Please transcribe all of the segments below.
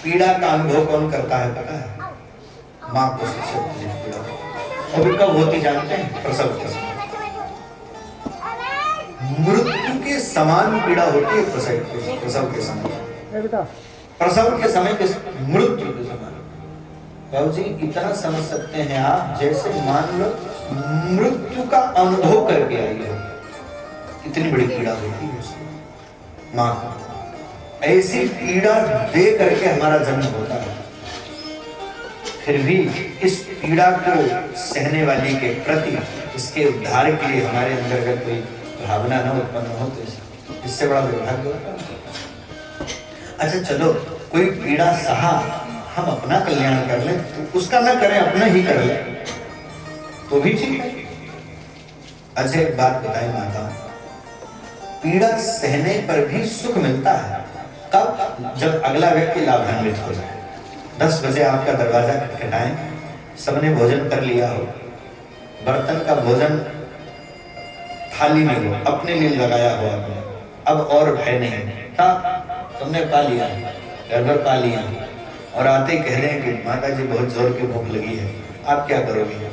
पीड़ा का अनुभव कौन करता है पता है? माँ को सबसे अधिक पीड़ा और कब होती जानते हैं? प्रसव के समय। मृत्यु के समान पीड़ा होती है प्रसव के समय। प्रसव के समय के मृत्यु के समान। बाबू जी इतना समझ सकते हैं आप, जैसे मान लो मृत्यु का अनुभव करके आई हो, इतनी बड़ी पीड़ा होती है उसको, माँ को। ऐसी पीड़ा दे करके हमारा जन्म होता है, फिर भी इस पीड़ा को सहने वाली के प्रति, इसके उद्धार के लिए हमारे अंदर अगर कोई भावना न उत्पन्न हो तो इससे बड़ा दुर्भाग्य होता है। अच्छा चलो, कोई पीड़ा सहा, हम अपना कल्याण कर लें तो उसका ना करें, अपना ही कर लें तो भी ठीक है। अच्छा एक बात बताएं माता, पीड़ा सहने पर भी सुख मिलता है कब? जब अगला व्यक्ति लाभान्वित हो जाए। 10 बजे आपका दरवाजा खटखटाएं, सबने भोजन कर लिया हो, बर्तन का भोजन थाली में हो, अपने लिए लगाया हो आपने, अब और भय नहीं था, तुमने पा लिया, गड़बड़ पा लिया, और आते कह रहे हैं कि माता जी बहुत जोर की भूख लगी है, आप क्या करोगे?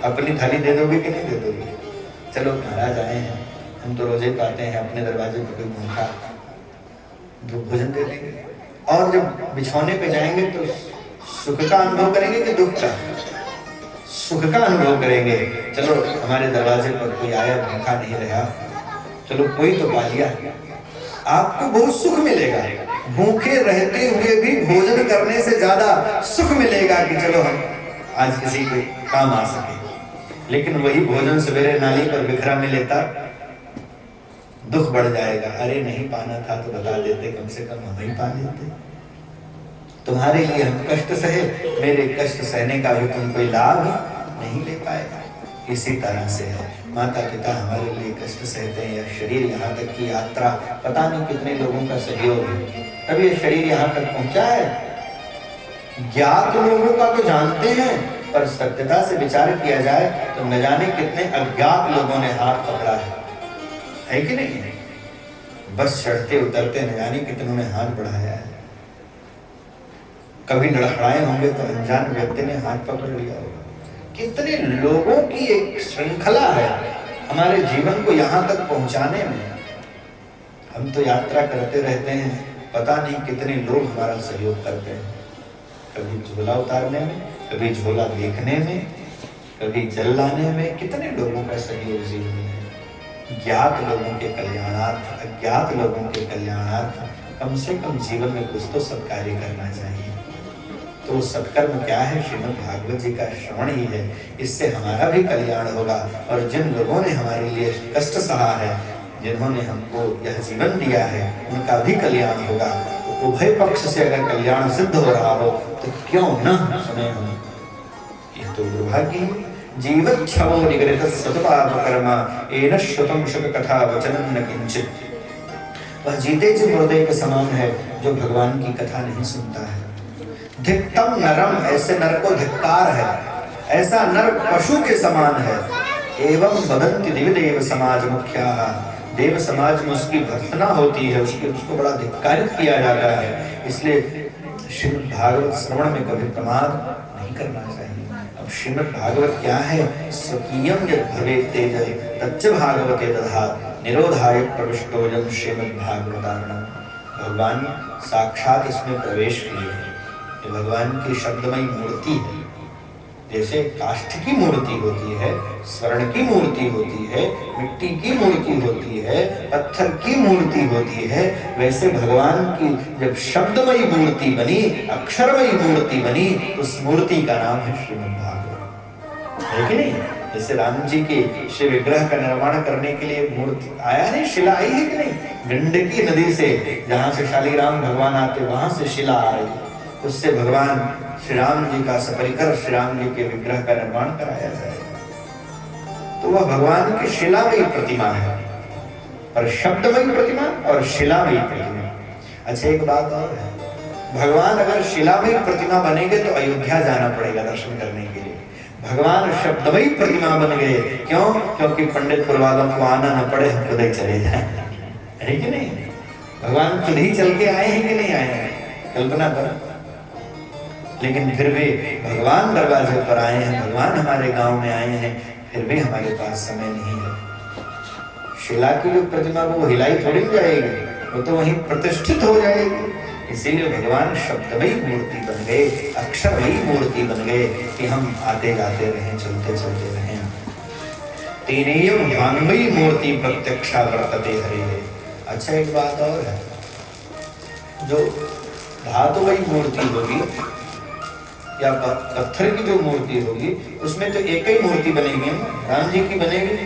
अपनी थाली दे दोगे कि नहीं दे दोगे? चलो महाराज आए हैं, हम तो रोजे पाते हैं, अपने दरवाजे पर कोई भूखा भोजन दे देंगे। और जब बिछौने पे जाएंगे तो सुख का अनुभव करेंगे कि दुख का? सुख का अनुभव करेंगे। चलो हमारे दरवाजे पर कोई आया, भूखा नहीं रहा, चलो कोई तो पा लिया। आपको बहुत सुख मिलेगा, भूखे रहते हुए भी भोजन करने से ज्यादा सुख मिलेगा कि चलो हम आज किसी के काम आ सके। लेकिन वही भोजन सवेरे नाली पर बिखरा मिलेता, दुख बढ़ जाएगा। अरे नहीं पाना था तो बता देते, कम से कम हम ही पा लेते। तुम्हारे लिए हम कष्ट सहे, मेरे कष्ट सहने का भी तुम कोई लाभ नहीं ले पाएगा। इसी तरह से है, माता पिता हमारे लिए कष्ट सहते हैं। यह शरीर यहाँ तक की यात्रा, पता नहीं कितने लोगों का सहयोग है तब ये शरीर यहाँ तक पहुंचा है। ज्ञात लोगों का तो जानते हैं, पर सत्यता से विचार किया जाए तो न जाने कितने अज्ञात लोगों ने हाथ पकड़ा है कि नहीं? बस चढ़ते उतरते न जाने कितनों ने हाथ बढ़ाया है। कभी लड़खड़ाए होंगे तो अनजान व्यक्ति ने हाथ पकड़ लिया होगा। कितने लोगों की एक श्रृंखला है हमारे जीवन को यहाँ तक पहुंचाने में। हम तो यात्रा करते रहते हैं, पता नहीं कितने लोग हमारा सहयोग करते हैं, कभी झोला उतारने में, कभी झोला देखने में, कभी जल लाने में। कितने लोगों का सहयोग जीवन में। ज्ञात लोगों के कल्याणार्थ, अज्ञात लोगों के कल्याणार्थ कम से कम जीवन में कुछ तो सत्कार्य करना चाहिए। तो सत्कर्म क्या है? श्रीमद् भागवत जी का श्रवण ही है। इससे हमारा भी कल्याण होगा और जिन लोगों ने हमारे लिए कष्ट सहा है, जिन्होंने हमको यह जीवन दिया है, उनका भी कल्याण होगा। तो उभय पक्ष से अगर कल्याण सिद्ध हो रहा हो तो क्यों न सुने हम? ये तो दुर्भाग्य है। जीवच्छवो निगृहीत सतपापकर्मा येन श्रुतं शुक कथा वचनं न किंचित। वह जीते जी मुर्दे के समान है जो भगवान की कथा नहीं सुनता है। धिक्तम नरम, ऐसे नर को धिक्कार है, ऐसा नर पशु के समान है। एवं वदन्ति दिव्यदेव समाज मुख्याः, देव समाज में उसकी भर्त्सना होती है, उसको बड़ा धिक्कारित किया जाता है। इसलिए श्रीमद् भागवत श्रवण में कभी प्रमाद नहीं करना चाहिए। अब श्रीमद् भागवत क्या है? स्वकीयं यद् भवेत् तेजः तच्च भागवते दधात्, निरोधाय प्रविष्टोऽयं श्रीमद् भागवतार्णव। भगवान साक्षात इसमें प्रवेश किए हैं। ये भगवान की शब्दमयी मूर्ति है। जैसे काष्ठ की मूर्ति होती है, स्वर्ण की मूर्ति होती है, मिट्टी की मूर्ति होती है, पत्थर की मूर्ति होती है, वैसे भगवान की जब शब्दमयी मूर्ति बनी, अक्षरमयी मूर्ति बनी, उस मूर्ति का नाम है श्रीमद् भागवत, है कि नहीं? जैसे राम जी के शिव विग्रह का निर्माण करने के लिए मूर्ति आया नहीं, शिला आई है कि नहीं? गंडकी नदी से, जहां से शालीग्राम भगवान आते, वहां से शिला आई, उससे भगवान श्री राम जी का सपरिकर श्री राम जी के विग्रह का निर्माण कराया जाएगा। तो वह भगवान की शिलामयी प्रतिमा है, पर शब्दमयी प्रतिमा और शिलामयी प्रतिमा। अच्छा एक बात और है, भगवान अगर शिलामयी प्रतिमा बनेंगे तो अयोध्या जाना पड़ेगा दर्शन करने के लिए। भगवान शब्दमयी प्रतिमा बन गए, क्यों? क्योंकि पंडितपुर वालों को आना न पड़े, हम खुद ही चले जाए, है कि नहीं? भगवान खुद ही चल के आए हैं कि नहीं आए हैं? कल्पना करो, लेकिन फिर भी भगवान दरवाजे पर आए हैं, भगवान हमारे गांव में आए हैं, फिर भी हमारे पास समय नहीं है। शिला की जो प्रतिमा वो हिलाई थोड़ी जाएगी, वो तो वहीं प्रतिष्ठित हो जाएगी। इसीलिए भगवान शब्दमयी मूर्ति बन गए, अक्षरमयी मूर्ति बन गए कि हम आते जाते रहें, चलते चलते रहें। तेनेयम वाङ्मयी मूर्ति प्रत्यक्षा वर्तते हरे। अच्छा एक बात और है, जो धातुमयी मूर्ति होगी या पत्थर की जो मूर्ति होगी उसमें तो एक ही मूर्ति बनेगी, राम जी की बनेगी।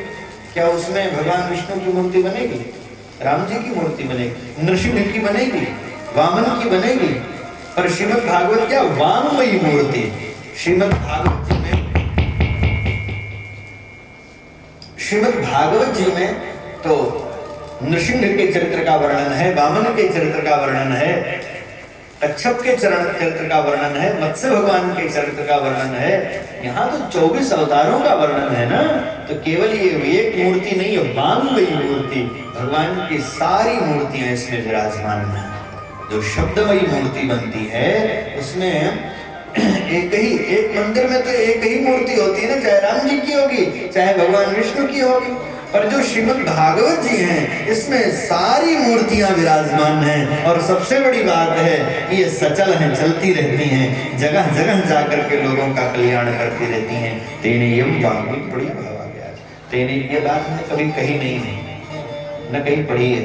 क्या उसमें भगवान विष्णु की मूर्ति बनेगी? राम जी की मूर्ति बनेगी, नृसिंह की बनेगी, वामन की बनेगी। पर श्रीमद् भागवत क्या वाङ्मयी मूर्ति। श्रीमद् भागवत जी में तो नृसिंह के चरित्र का वर्णन है, वामन के चरित्र का वर्णन है, कच्छप के चरित्र का वर्णन है, मत्स्य भगवान के चरित्र का वर्णन है। यहाँ तो 24 अवतारों का वर्णन है ना। तो केवल ये एक मूर्ति नहीं है, वाङ्मयी मूर्ति, भगवान की सारी मूर्तियां इसमें विराजमान है। जो शब्दमयी मूर्ति बनती है उसमें एक मंदिर में तो एक ही मूर्ति होती है ना, चाहे राम जी की होगी चाहे भगवान विष्णु की होगी। पर जो श्रीमद् भागवत जी हैं इसमें सारी मूर्तियां विराजमान हैं। और सबसे बड़ी बात है कि ये सचल हैं, चलती रहती हैं, जगह जगह जाकर के लोगों का कल्याण करती रहती हैं। तेनेयम वाङ्मयी, बड़ी भाव आ गया। तेने ये बात मैंने कभी कही नहीं है, न कहीं पढ़ी है,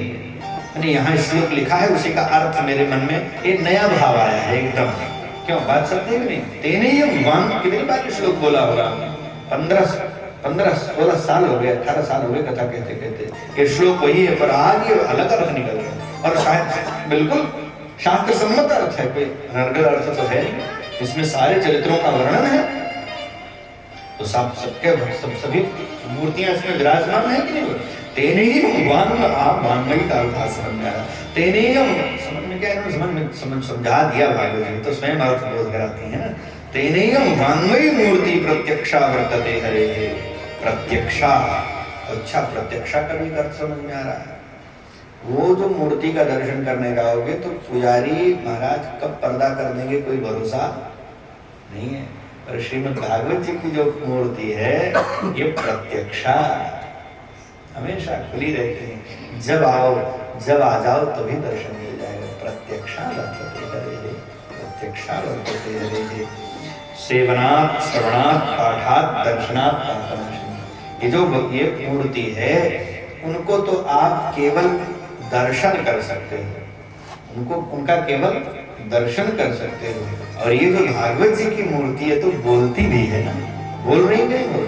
मैंने यहाँ श्लोक लिखा है, उसी का अर्थ मेरे मन में एक नया भाव आया है एकदम। क्यों बात सत्य है नहीं? तेनेयम वाङ्मयी कितनी बार श्लोक बोला होगा? 15-16 साल हो गए, 18 साल हो गए कथा कहते कहते। ये श्लोक वही है, पर आज ये अलग अर्थ निकल रहा है और शायद बिल्कुल शास्त्र सम्मत अर्थ है, कोई अनर्गल अर्थ तो है नहीं। इसमें सारे चरित्रों का वर्णन है, तो सभी मूर्तियां इसमें विराजमान है कि नहीं? तेनेयम वाङ्मयी का अर्थ समझ में आया। तेनेयम समझ में क्या है, समझा दिया भागवत जी, तो स्वयं अर्थ बोध कराती है ना। तेनेयम वाङ्मयी मूर्ति प्रत्यक्षा वर्तते हरे। प्रत्यक्षा, अच्छा प्रत्यक्षा का भी अर्थ समझ में आ रहा है। वो जो मूर्ति का दर्शन करने जाओगे तो पुजारी महाराज कब पर्दा कर देंगे कोई भरोसा नहीं है। पर श्रीमद् भागवत जी की जो मूर्ति है ये प्रत्यक्षा हमेशा खुली रहती है। जब आ जाओ तभी दर्शन मिल जाएगा। प्रत्यक्षा वर्तते हरे, प्रत्यक्षा वर्तते हरे। सेवनात् श्रवणात् पाठात् दर्शनात् पापनाशनी। ये जो ये मूर्ति है उनको तो आप केवल दर्शन कर सकते हो, उनका केवल दर्शन कर सकते हो। और ये जो भागवत जी की मूर्ति है तो बोलती भी है ना, बोल रही नहीं वो,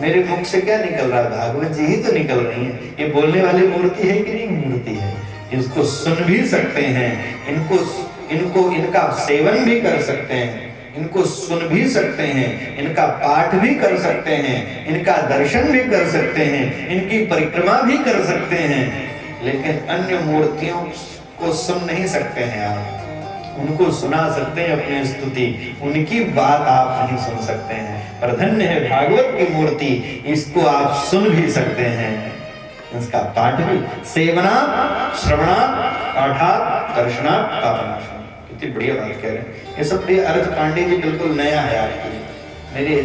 मेरे मुख से क्या निकल रहा है? भागवत जी ही तो निकल रही है। ये बोलने वाली मूर्ति है कि नहीं? मूर्ति है। इसको सुन भी सकते हैं, इनका सेवन भी कर सकते हैं, इनको सुन भी सकते हैं, इनका पाठ भी कर सकते हैं, इनका दर्शन भी कर सकते हैं, इनकी परिक्रमा भी कर सकते हैं। लेकिन अन्य मूर्तियों को सुन नहीं सकते हैं आप। उनको सुना सकते हैं अपनी स्तुति, उनकी बात आप नहीं सुन सकते हैं। पर धन्य है भागवत की मूर्ति, इसको आप सुन भी सकते हैं, इसका पाठ भी। सेवना श्रवणा पाठात् दर्शनात् पापनाशनी। कितनी बढ़िया बात कह रहे हैं। ये सब अर्थ पांडे जी बिल्कुल नया है आपके लिए। मेरे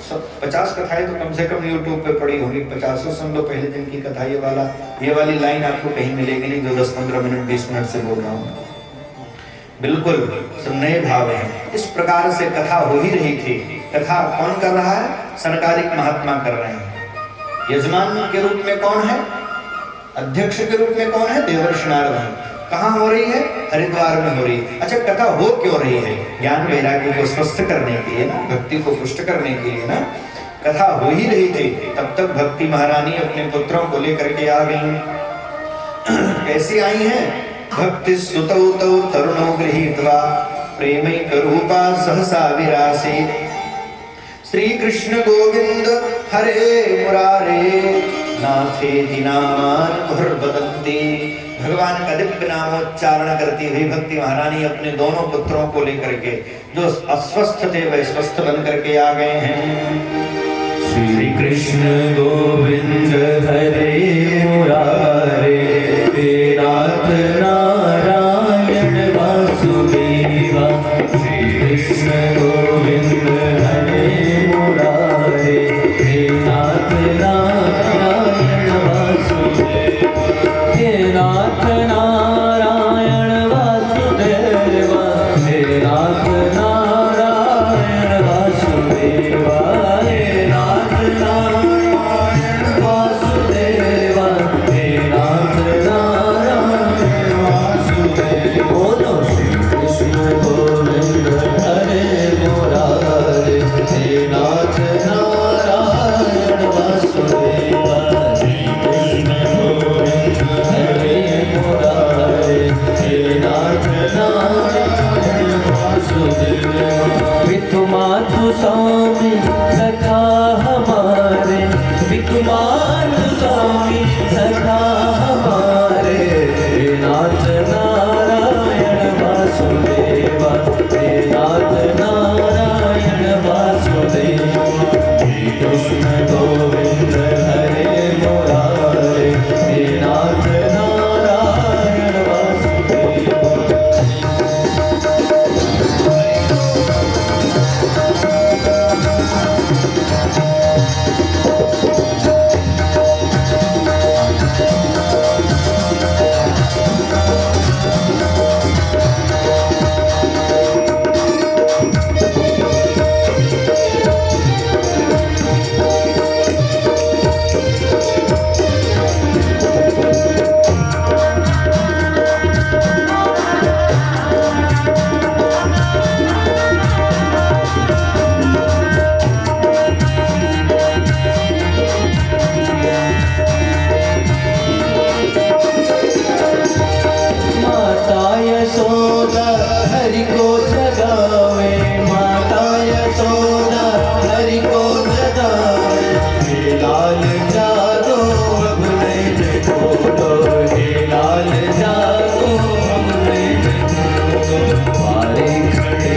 सब 50 कथाएं तो कम से कम YouTube पे पड़ी होंगी, 50 सुन लो पहले दिन की कथा। ये वाली लाइन आपको कहीं मिलेगी नहीं जो 10-15 मिनट 20 मिनट से बोल रहा हूँ। बिल्कुल सब नए भाव हैं। इस प्रकार से कथा हो ही रही थी। कथा कौन कर रहा है? सनकादिक महात्मा कर रहे हैं। यजमान के रूप में कौन है? अध्यक्ष के रूप में कौन है? देवर्षि नारद। कहाँ हो रही है? हरिद्वार में हो रही है। अच्छा कथा हो क्यों रही है? ज्ञान वैराग्य को स्वस्थ करने के लिए ना, भक्ति को पुष्ट करने के लिए ना कथा हो ही रही थी। तब तक भक्ति महारानी अपने पुत्रों को लेकर के आ गई। कैसी आई हैं? भक्ति सुतौ तौ तरुणौ गृहीत्वा प्रेमैकरूपा सहसा विरासे। श्री कृष्ण गोविंद हरे मुरारे नाथेति नामान्मुहुर्वदन्ति। भगवान का दिव्य नामोच्चारण करती हुई भक्ति महारानी अपने दोनों पुत्रों को लेकर के, जो अस्वस्थ थे वह स्वस्थ बन करके आ गए हैं। श्री कृष्ण गोविंद हरे मुरारे नाथ नारायण वासुदेवा। श्री कृष्ण स्वामी सखा हमारे, विकुमार स्वामी सखा हमारे, हे नाथ नारायण वासुदेवा, हे नाथ नारायण वासुदेवा, हे कृष्ण गोविंद हरे मुरारे, हे नाथ नारायण वासुदेवा। हरि को जगावे, माता यशोदा हरि को जगावे, हे लाल जागो अब नैन खोलो, हे लाल जागो अब नैन खोलो, द्वारे खड़े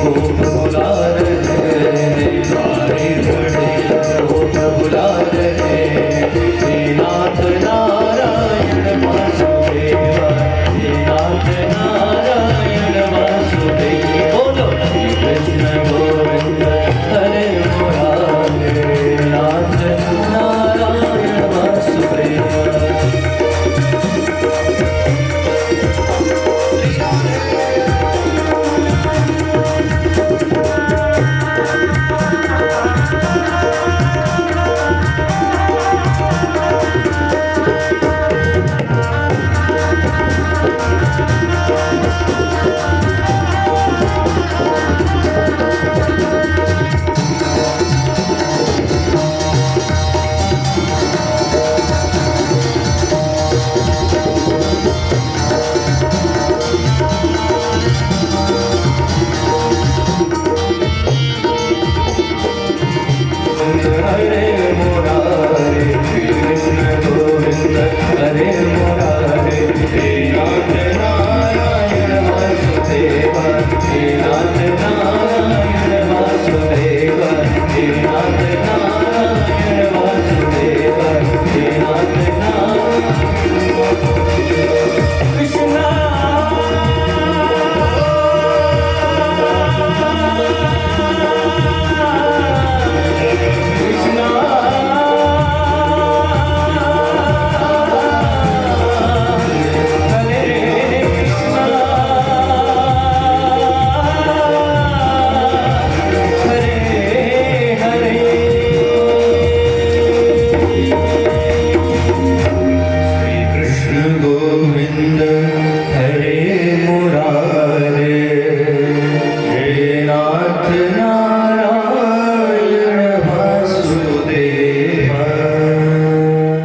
गोप बुला रहे, द्वारे खड़े गोप बुला रहे, हे नाथ नारायण वासुदेवा, हे नाथ नारायण वासुदेव। बोलो श्री कृष्ण गोविंद हरे मुरारे, नाथ नारायण वासुदेव। हरे मुरारे, श्री कृष्ण गोविंद हरे मुरारे, हे नाथ नारायण वासुदेवा, हे नाथ नारायण वासुदेवा, हे नाथ नारायण वासुदेवा, हे नाथ नारायण कृष्णा। गोविंद हरे मुरारे, हे नाथ नारायण वासुदेवा।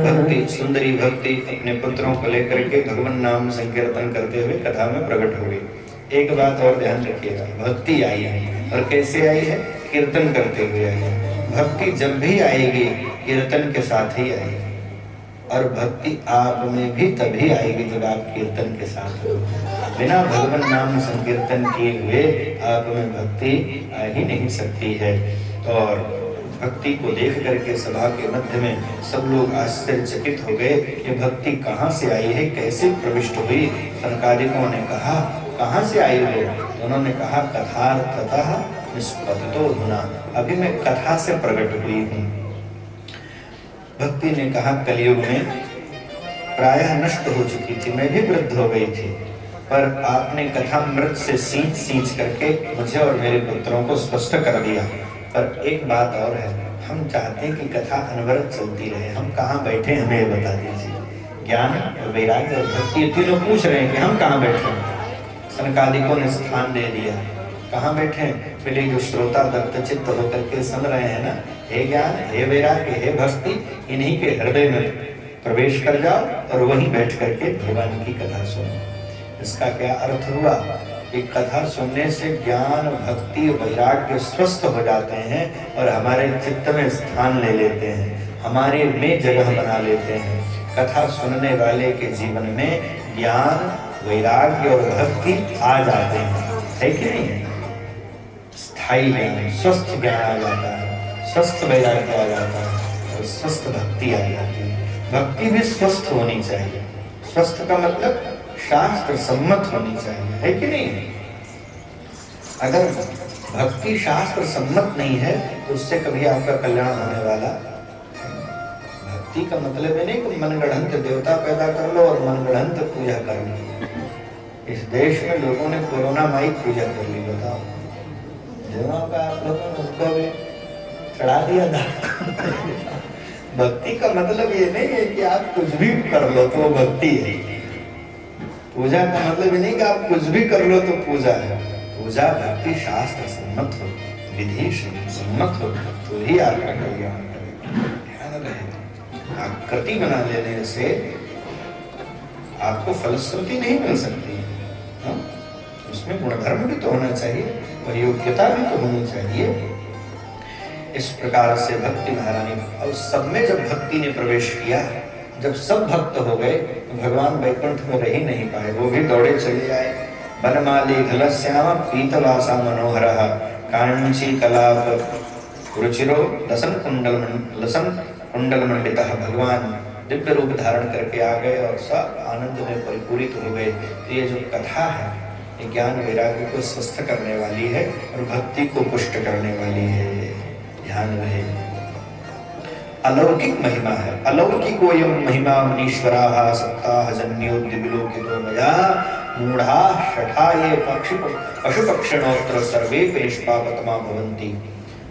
भक्ति, सुंदरी भक्ति अपने पुत्रों को लेकर के भगवान नाम संकीर्तन करते हुए कथा में प्रकट हो गई। एक बात और ध्यान रखिएगा, भक्ति आई है और कैसे आई है? कीर्तन करते हुए आई है। भक्ति जब भी आएगी कीर्तन के साथ ही आएगी, और भक्ति आप में भी तभी आएगी जब आप कीर्तन के साथ हो। बिना भगवान नाम संकीर्तन किए हुए आप में भक्ति आ ही नहीं सकती है। और भक्ति को देख करके सभा के मध्य में सब लोग आश्चर्यचकित हो गए कि भक्ति कहाँ से आई है, कैसे प्रविष्ट हुई। सनकादिकों ने कहा कहाँ से आई हो? उन्होंने कहा कथार्थतः निष्पत्तो धुना, अभी मैं कथा से प्रकट हुई हूँ। भक्ति ने कहा कलयुग में प्रायः नष्ट हो चुकी थी, मैं भी वृद्ध हो गई थी, पर आपने कथामृत से सींच करके मुझे और मेरे पुत्रों को स्पष्ट कर दिया। पर एक बात और है, हम चाहते हैं कि कथा अनवरत चलती रहे। हम कहाँ बैठे हमें बता दीजिए। ज्ञान, वैराग्य और भक्ति तीनों पूछ रहे हैं कि हम कहाँ बैठे। सनकादिकों ने स्थान दे दिया। कहाँ बैठे? पहले जो श्रोता दत्तचित्त होकर के सुन रहे हैं ना, हे ज्ञान, हे वैराग्य, हे भक्ति, इन्हीं के हृदय में प्रवेश कर जाओ और वहीं बैठ करके भगवान की कथा सुनो। इसका क्या अर्थ हुआ कि कथा सुनने से ज्ञान भक्ति वैराग्य स्वस्थ हो जाते हैं और हमारे चित्त में स्थान ले लेते हैं, हमारे में जगह बना लेते हैं। कथा सुनने वाले के जीवन में ज्ञान वैराग्य और भक्ति आ जाते हैं, है कि नहीं? स्थायी ज्ञान, स्वस्थ ज्ञान आ जाता है, स्वस्थ वैराग्य आ जाता है और स्वस्थ भक्ति आ जाती है। भक्ति भी स्वस्थ होनी चाहिए। स्वस्थ का मतलब शास्त्र सम्मत होनी चाहिए, है कि नहीं? अगर भक्ति शास्त्र सम्मत नहीं है तो उससे कभी आपका कल्याण होने वाला। भक्ति का मतलब है नहीं कि मनगढ़ंत देवता पैदा कर लो और मनगढ़ंत पूजा कर लो। इस देश में लोगों ने कोरोना माई पूजा कर ली, बताओ। देवों का आप लोगों ने उनको भी चढ़ा दिया था। भक्ति का मतलब ये नहीं है कि आप कुछ भी कर लो तो वो भक्ति है। पूजा का मतलब ये नहीं कि आप कुछ भी कर लो तो पूजा है। पूजा भक्ति शास्त्र सम्मत हो, विधि सम्मत हो तो ही आपका कल्याण करेगा। ध्यान रहे, आकृति बना लेने से आपको फलश्रुति नहीं मिल सकती। उसमें गुणधर्म भी तो होना चाहिए और योग्यता भी तो होनी चाहिए। इस प्रकार से भक्ति महारानी, और सब में जब भक्ति ने प्रवेश किया, जब सब भक्त हो गए तो भगवान वैकुंठ में रह ही नहीं पाए, वो भी दौड़े चले आए। बनमाली घलश्याम पीतवासा मनोहरः कांची कलाप रुचिरो लसन कुंडल मंडितः। भगवान दिव्य रूप धारण करके आ गए और सब आनंद में परिपूरित हो गए। तो ये जो कथा है ये ज्ञान वैराग्य को स्वस्थ करने वाली है और भक्ति को पुष्ट करने वाली है। ध्यान रहे, अलौकिक महिमा है। अलौकिकोयम महिमा मुनीश्वराः सप्ताह जन्योद्दिविलोकितो मया मूढ़ा शठा ये पशु पक्षिणोत्र सर्वे निष्पापतमा भवन्ति।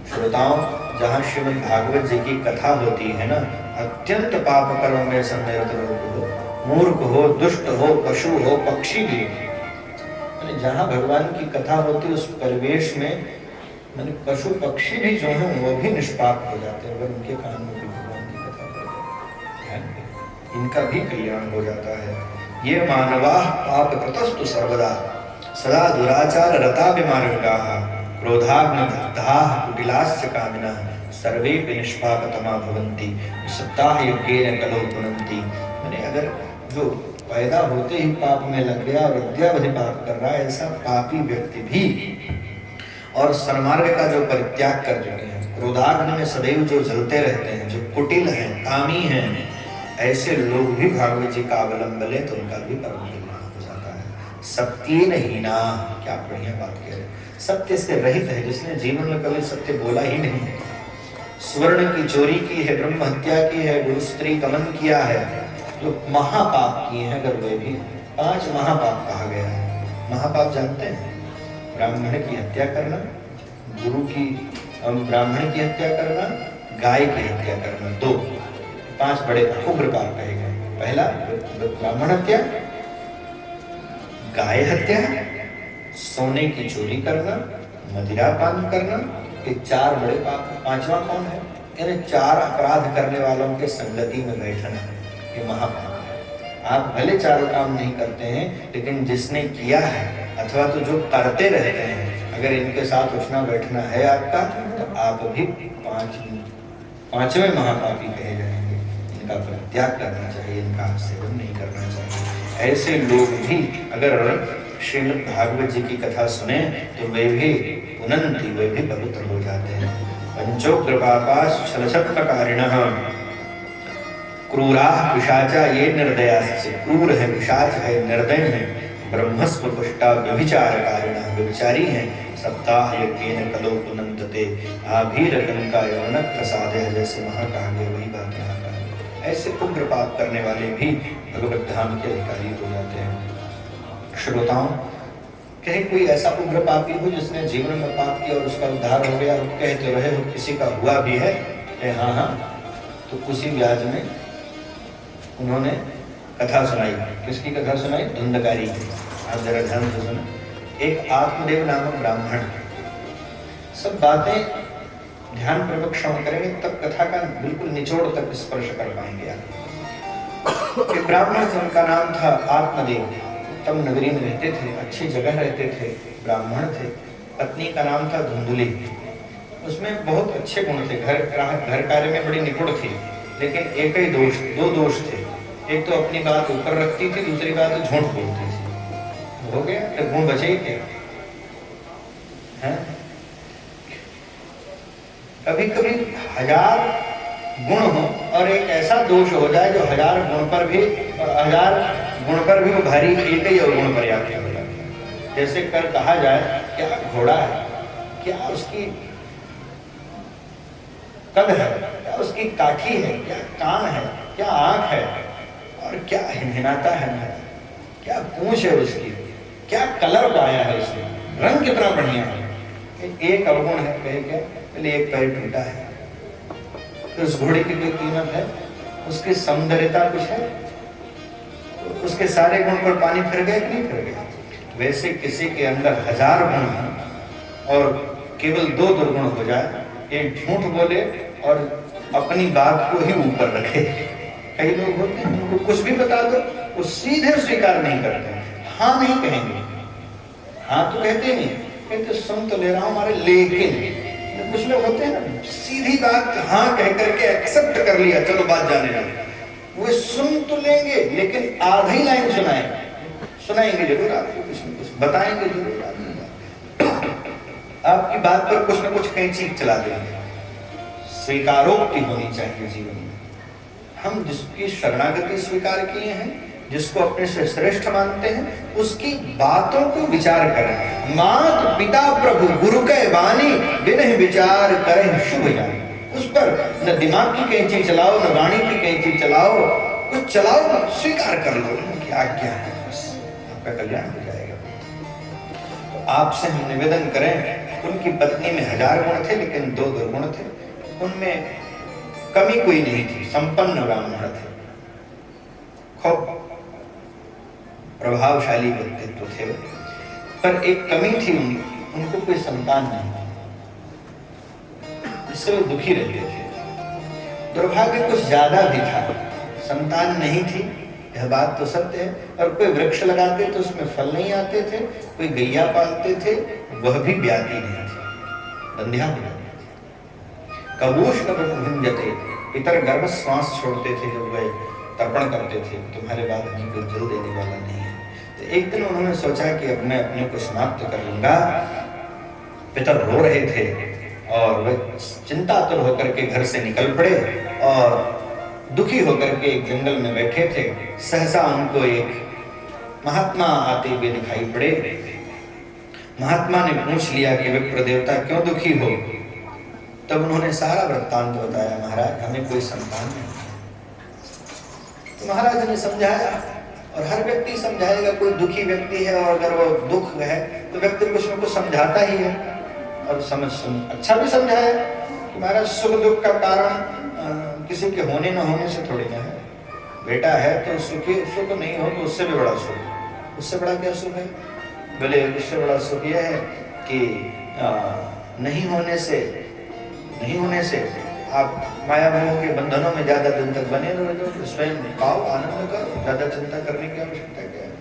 श्रोताओं, जहाँ श्रीमद् भागवत जी की कथा होती है ना, अत्यंत पाप कर्म में संनिरत लोग हो, मूर्ख हो, दुष्ट हो, पशु हो, पक्षी भी, जहाँ भगवान की कथा होती उस परिवेश में मैंने पशु पक्षी भी जो हैं वो भी निष्पाप हो जाते हैं अगर उनके कान में भी भगवान की कथा पड़े, इनका भी कल्याण हो जाता है। ये मानवा पाप कृतस्तु सर्वदा सदा दुराचार रता विमार्गाः क्रोधाग्नि दग्धाः कुटिलास्य कामिनः सर्वे निष्पापतमा भवन्ति सप्ताह यज्ञेन कलो पुनन्ति। मैंने अगर जो पैदा होते ही पाप में लग गया और अद्यावधि पाप कर रहा है, ऐसा पापी व्यक्ति भी और सन्मार्ग का जो परित्याग कर चुके हैं, क्रोधाग्नि में सदैव जो जलते रहते हैं, जो कुटिल हैं, कामी हैं, ऐसे लोग भी भागवत जी का अवलंबन ले तो उनका भी परम कल्याण हो जाता है। सत्येन हीना, क्या बढ़िया बात कह रहे हैं। सत्य से रहित है, जिसने जीवन में कभी सत्य बोला ही नहीं, स्वर्ण की चोरी की है, ब्रह्म हत्या की है, गुरु स्त्री गमन किया है, जो महापाप किए हैं, अगर वे भी 5 महापाप कहा गया है। महापाप जानते हैं? ब्राह्मण की हत्या करना, ब्राह्मण की हत्या करना, गाय की हत्या करना, 2 5 बड़े उग्र पाप कहे गए। पहला ब्राह्मण हत्या, गाय हत्या, सोने की चोरी करना, मदिरा पान करना, ये 4 बड़े पाप। 5वां कौन है? यानी 4 अपराध करने वालों के संगति में बैठना, ये महापाप है। आप भले 4 काम नहीं करते हैं, लेकिन जिसने किया है अथवा तो जो करते रहते हैं, अगर इनके साथ उठना बैठना है आपका, तो आप भी 5वें महापापी कहे जाएंगे। इनका परित्याग करना चाहिए, इनका सेवन नहीं करना चाहिए। ऐसे लोग भी अगर श्रीमद् भागवत जी की कथा सुने तो वे भी उन्नति, वे भी पवित्र हो जाते हैं। पंचोग्र पापाः छलछत्मकारिणः क्रूरा पिशाचा ये निर्दयास्य, क्रूर है, पिशाच है, निर्दय है, ब्रह्मस्व पुष्टा व्यभिचारकारिणः, व्यभिचारी हैं, सप्ताह यज्ञेन कलो पुनन्ते आभीरकंका यौन प्रसाद है, जैसे वहाँ कहा गया वही बात यहाँ कहा गया। ऐसे उग्र पाप करने वाले भी भगवत धाम के अधिकारी हो जाते हैं। श्रोताओं, कहीं कोई ऐसा उग्र पापी हो जिसने जीवन में पाप किया और उसका उद्धार हो गया, और कहते रहे हो किसी का हुआ भी है? हाँ हाँ, तो उसी ब्याज में उन्होंने कथा सुनाई। किसकी कथा सुनाई? धुंधकारी की। आप जरा ध्यान से सुनो। एक आत्मदेव नामक ब्राह्मण, सब बातें ध्यान पूर्वक श्रवण करेंगे तब कथा का बिल्कुल निचोड़ तक स्पर्श कर पाएंगे आप। एक ब्राह्मण जिनका नाम था आत्मदेव, उत्तम नगरी में रहते थे, अच्छी जगह रहते थे, ब्राह्मण थे। पत्नी का नाम था धुंधुली। उसमें बहुत अच्छे गुण थे, घर कार्य में बड़ी निपुण थी, लेकिन एक ही दोष, दो दोष थे। एक तो अपनी बात ऊपर रखती थी, दूसरी बात झूठ बोलती थी। हो गया, तो गुण बचे ही क्या है? कभी कभी 1000 गुण हो और एक ऐसा दोष हो जाए जो 1000 गुण पर भी, और 1000 गुण पर भी वो भारी एक ही और गुण पर्याप्त हो जाता है। जैसे कर कहा जाए क्या घोड़ा है, क्या उसकी कद है, क्या उसकी काठी है, क्या कान है, क्या आंख है, और क्या हिनहिनाता है, क्या पूंछ है उसकी, क्या कलर पाया है उसने, रंग कितना बढ़िया है। एक अवगुण है, कहे क्या, पहले एक पैर टूटा है। तो उस घोड़े की कोई कीमत है? उसकी सौंदर्यता कुछ है? उसके सारे गुण पर पानी फिर गया कि नहीं फिर गया? वैसे किसी के अंदर 1000 गुण हैं और केवल 2 दुर्गुण हो जाए, एक झूठ बोले और अपनी बात को ही ऊपर रखे। कई लोग होते हैं, उनको कुछ भी बता दो वो सीधे स्वीकार नहीं करते, हाँ नहीं कहेंगे। हाँ तो कहते नहीं, कहते सुन तो ले रहा हूं हमारे, लेकिन कुछ लोग होते हैं ना, सीधी बात हाँ कह करके एक्सेप्ट कर लिया, चलो बात जाने लगे। वो सुन तो लेंगे लेकिन आधी लाइन सुनाएंगे जरूर आपको, कुछ न कुछ बताएंगे जरूर आपकी बात पर कुछ न कुछ कैंची चला देंगे। स्वीकारोक्ति होनी चाहिए जीवन में। हम जिसकी शरणागति स्वीकार किए हैं, जिसको अपने से श्रेष्ठ मानते हैं, उसकी बातों को विचार करें। मात पिता प्रभु गुरु के वाणी बिन विचार करें शुभ जानी। उस पर न दिमाग की कैंची चलाओ, न वाणी की कैंची चलाओ, कुछ चलाओ, स्वीकार कर लो उनकी आज्ञा है, बस आपका कल्याण हो जाएगा। तो आपसे हम निवेदन करें, उनकी पत्नी में 1000 गुण थे लेकिन 2 दुर्गुण थे, उनमें कमी कोई नहीं थी, संपन्न ब्राह्मण थे, खूब प्रभावशाली व्यक्तित्व थे, पर एक कमी थी उनको कोई संतान नहीं, इससे वो दुखी रहते थे। दुर्भाग्य कुछ ज्यादा भी था, संतान नहीं थी, यह बात तो सत्य है। और कोई वृक्ष लगाते तो उसमें फल नहीं आते थे, कोई गैया पालते थे, वह भी ब्याती नहीं थी, बंध्या हो जाती थी। कबूष नभुंजते, पितर गर्भ श्वास छोड़ते थे जब वह तर्पण करते थे, तुम्हारे बाद हमें कोई जल देने वाला नहीं है। तो एक दिन उन्होंने सोचा कि अब मैं अपने को समाप्त कर लूंगा। पितर रो रहे थे और वे चिंतातुर होकर के घर से निकल पड़े और दुखी होकर के एक जंगल में बैठे थे। सहसा उनको एक महात्मा आते हुए दिखाई पड़े। महात्मा ने पूछ लिया कि विप्र देवता क्यों दुखी हो? तब उन्होंने सारा वृत्तांत बताया, महाराज हमें कोई संतान नहीं। तो महाराज ने समझाया, और हर व्यक्ति समझाएगा, कोई दुखी व्यक्ति है और अगर वो दुख है तो व्यक्ति कुछ न कुछ समझाता ही है, और अच्छा भी समझाया कि महाराज सुख दुख का कारण किसी के होने न होने से थोड़ी ना है। बेटा है तो सुख नहीं हो तो उससे भी बड़ा सुख, उससे बड़ा क्या सुख है? बोले उससे बड़ा सुख यह है कि नहीं होने से आप माया मोह के बंधनों में ज्यादा दिन तक बने रहो, स्वयं पाओ, आनंद करो, ज्यादा चिंता करने की आवश्यकता क्या है?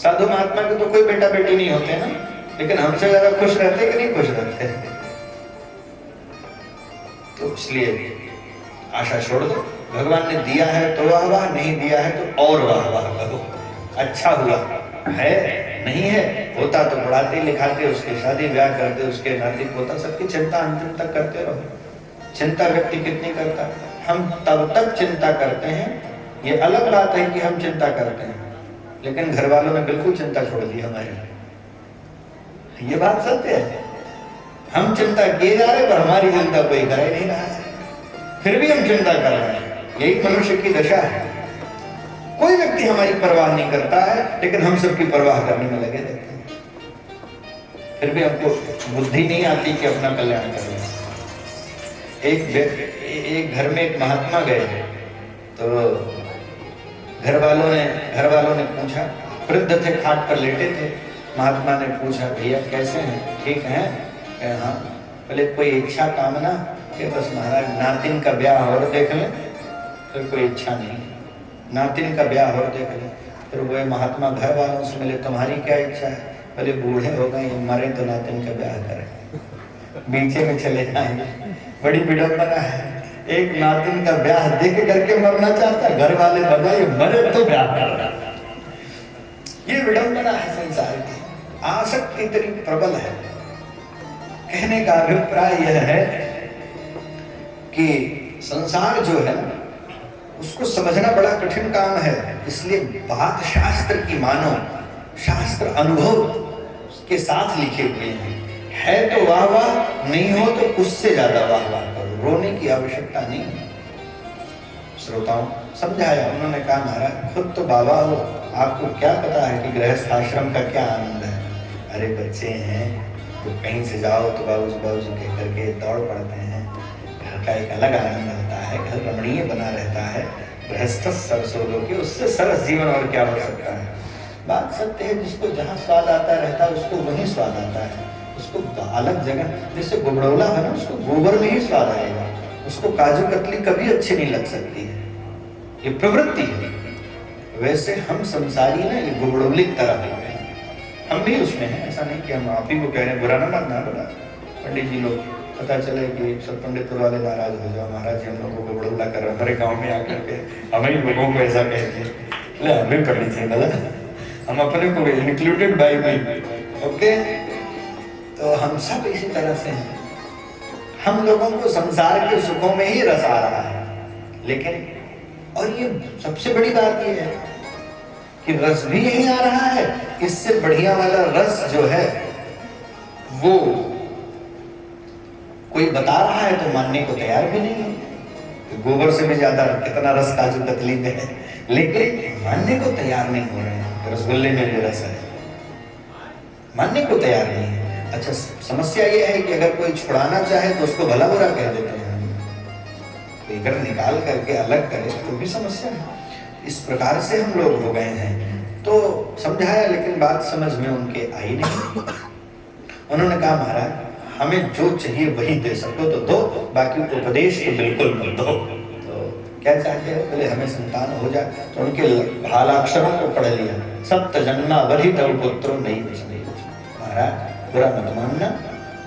साधु महात्मा के तो कोई बेटा बेटी नहीं होते ना, लेकिन हमसे ज्यादा खुश रहते कि नहीं खुश रहते? तो इसलिए आशा छोड़ दो, भगवान ने दिया है तो वाह वाह, नहीं दिया है तो और वाह वाह करो। अच्छा हुआ है, नहीं है, होता तो पढ़ाते लिखाते, उसकी शादी ब्याह करते, उसके नाती पोता, सबकी चिंता अंतिम तक करते रहो। चिंता व्यक्ति कितनी करता है? हम तब तक चिंता करते हैं, ये अलग बात है कि हम चिंता करते हैं, लेकिन घर वालों ने बिल्कुल चिंता छोड़ दी हमारी, ये बात सत्य है। हम चिंता किए जा रहे पर हमारी चिंता कोई कर ही नहीं रहा है, फिर भी हम चिंता कर रहे हैं। यही मनुष्य की दशा है। कोई व्यक्ति हमारी परवाह नहीं करता है, लेकिन हम सबकी परवाह करने में लगे रहते हैं। फिर भी हमको बुद्धि नहीं आती कि अपना कल्याण करें। एक घर में एक महात्मा गए तो घर वालों ने पूछा, वृद्ध थे, खाट पर लेटे थे। महात्मा ने पूछा, भैया कैसे हैं, ठीक हैं? हाँ। बोले कोई इच्छा कामना? कि बस महाराज नातिन का ब्याह और देख लें। फिर कोई इच्छा नहीं, नातिन का ब्याह और देख लें। फिर वो महात्मा घर वालों से मिले, तुम्हारी क्या इच्छा है? बोले बूढ़े हो गए, मरे तो नातिन का ब्याह करें, बीचे में चले जाएंगे। बड़ी विडंबना है, एक नातिन का ब्याह देख करके मरना चाहता, घर वाले बताइए मरे तो ब्याह करना। ये विडंबना है संसार की, आसक्ति इतनी प्रबल है। कहने का अभिप्राय यह है कि संसार जो है उसको समझना बड़ा कठिन काम है, इसलिए बात शास्त्र की मानो, शास्त्र अनुभव के साथ लिखे हुए हैं। है तो वाह वाह, नहीं हो तो उससे ज्यादा वाह वाह करो, रोने की आवश्यकता नहीं है। श्रोताओं समझाया, उन्होंने कहा महाराज खुद तो बाबा हो, आपको क्या पता है कि गृहस्थ आश्रम का क्या आनंद है। अरे बच्चे हैं तो कहीं से जाओ तो बाबूजी बाबूजी कह करके दौड़ पड़ते हैं, घर का एक अलग आनंद होता है, घर रमणीय बना रहता है, गृहस्थ सरसों के उससे सरस जीवन और क्या हो सकता है। बात सत्य है, जिसको जहाँ स्वाद आता रहता है उसको वहीं स्वाद आता है, उसको अलग जगह, जैसे गुबड़ौला है ना, उसको गोबर में ही स्वाद आएगा, उसको काजू कतली कभी अच्छी नहीं लग सकती है, ये प्रवृत्ति है। वैसे हम संसारी ना ये गुबड़ौली तरह हो गए, हम भी उसमें हैं, ऐसा नहीं कि हम आप ही को कह रहे हैं, बुरा ना मानना बोला। पंडित जी लोग पता चले कि सब पंडित वाले नाराज हो जाओ, महाराज जी हम लोग को गुबड़ौला कर रहे हैं, हमारे गाँव में आकर के हमें लोगों को ऐसा कहते हैं, हमें करनी चाहिए गलत, हम अपने को इंक्लूडेड बाय मी, ओके। तो हम सब इसी तरह से हैं, हम लोगों को संसार के सुखों में ही रस आ रहा है, लेकिन और ये सबसे बड़ी बात ये है कि रस भी यही आ रहा है, इससे बढ़िया वाला रस जो है वो कोई बता रहा है तो मानने को तैयार भी नहीं है। गोबर से भी ज्यादा कितना रस काजू कतली में है, लेकिन मानने को तैयार नहीं हो रहे हैं। रसगुल्ले में भी रस है, मानने को तैयार नहीं है। अच्छा समस्या ये है कि अगर कोई छुड़ाना चाहे तो उसको भला बुरा कह देते हैं, अगर निकाल करके अलग करे तो भी समस्या है। इस प्रकार से हम लोग हो गए हैं। तो समझाया, लेकिन बात समझ में उनके आई नहीं। उन्होंने कहा महाराज हमें जो चाहिए वही दे सको तो दो, बाकी उपदेश तो बिल्कुल मत दो। तो क्या चाहते हो? बोले हमें संतान हो जाए। तो उनके भालाक्षरों को पढ़ लिया, सप्त जन्मा वरित पुत्रो नहीं बचने। महाराज बुरा मत मानना,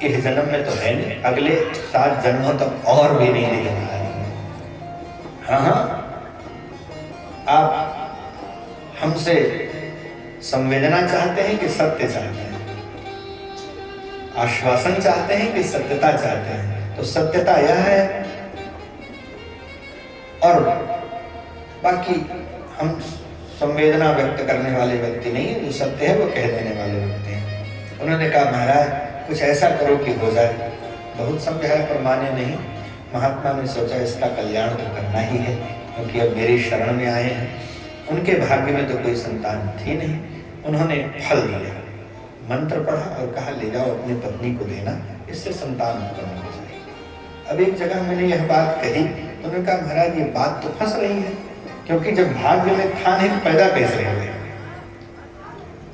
इस जन्म में तो है नहीं, अगले 7 जन्मों तक और भी नहीं दिखेगा। हाँ, आप हमसे संवेदना चाहते हैं कि सत्य चाहते हैं, आश्वासन चाहते हैं कि सत्यता चाहते हैं। तो सत्यता यह है, और बाकी हम संवेदना व्यक्त करने वाले व्यक्ति नहीं है, जो सत्य है वो कह देने वाले व्यक्ति हैं। उन्होंने कहा महाराज कुछ ऐसा करो कि हो जाए। बहुत समझाया पर माने नहीं। महात्मा ने सोचा इसका कल्याण तो करना ही है, क्योंकि अब मेरी शरण में आए हैं। उनके भाग्य में तो कोई संतान थी नहीं। उन्होंने फल दिया, मंत्र पढ़ा और कहा ले जाओ अपनी पत्नी को देना, इससे संतान उत्पन्न हो जाएगी। अब एक जगह मैंने यह बात कही, तो उन्होंने कहा महाराज ये बात तो फंस रही है, क्योंकि जब भाग्य में था नहीं तो पैदा कैसे हो गए?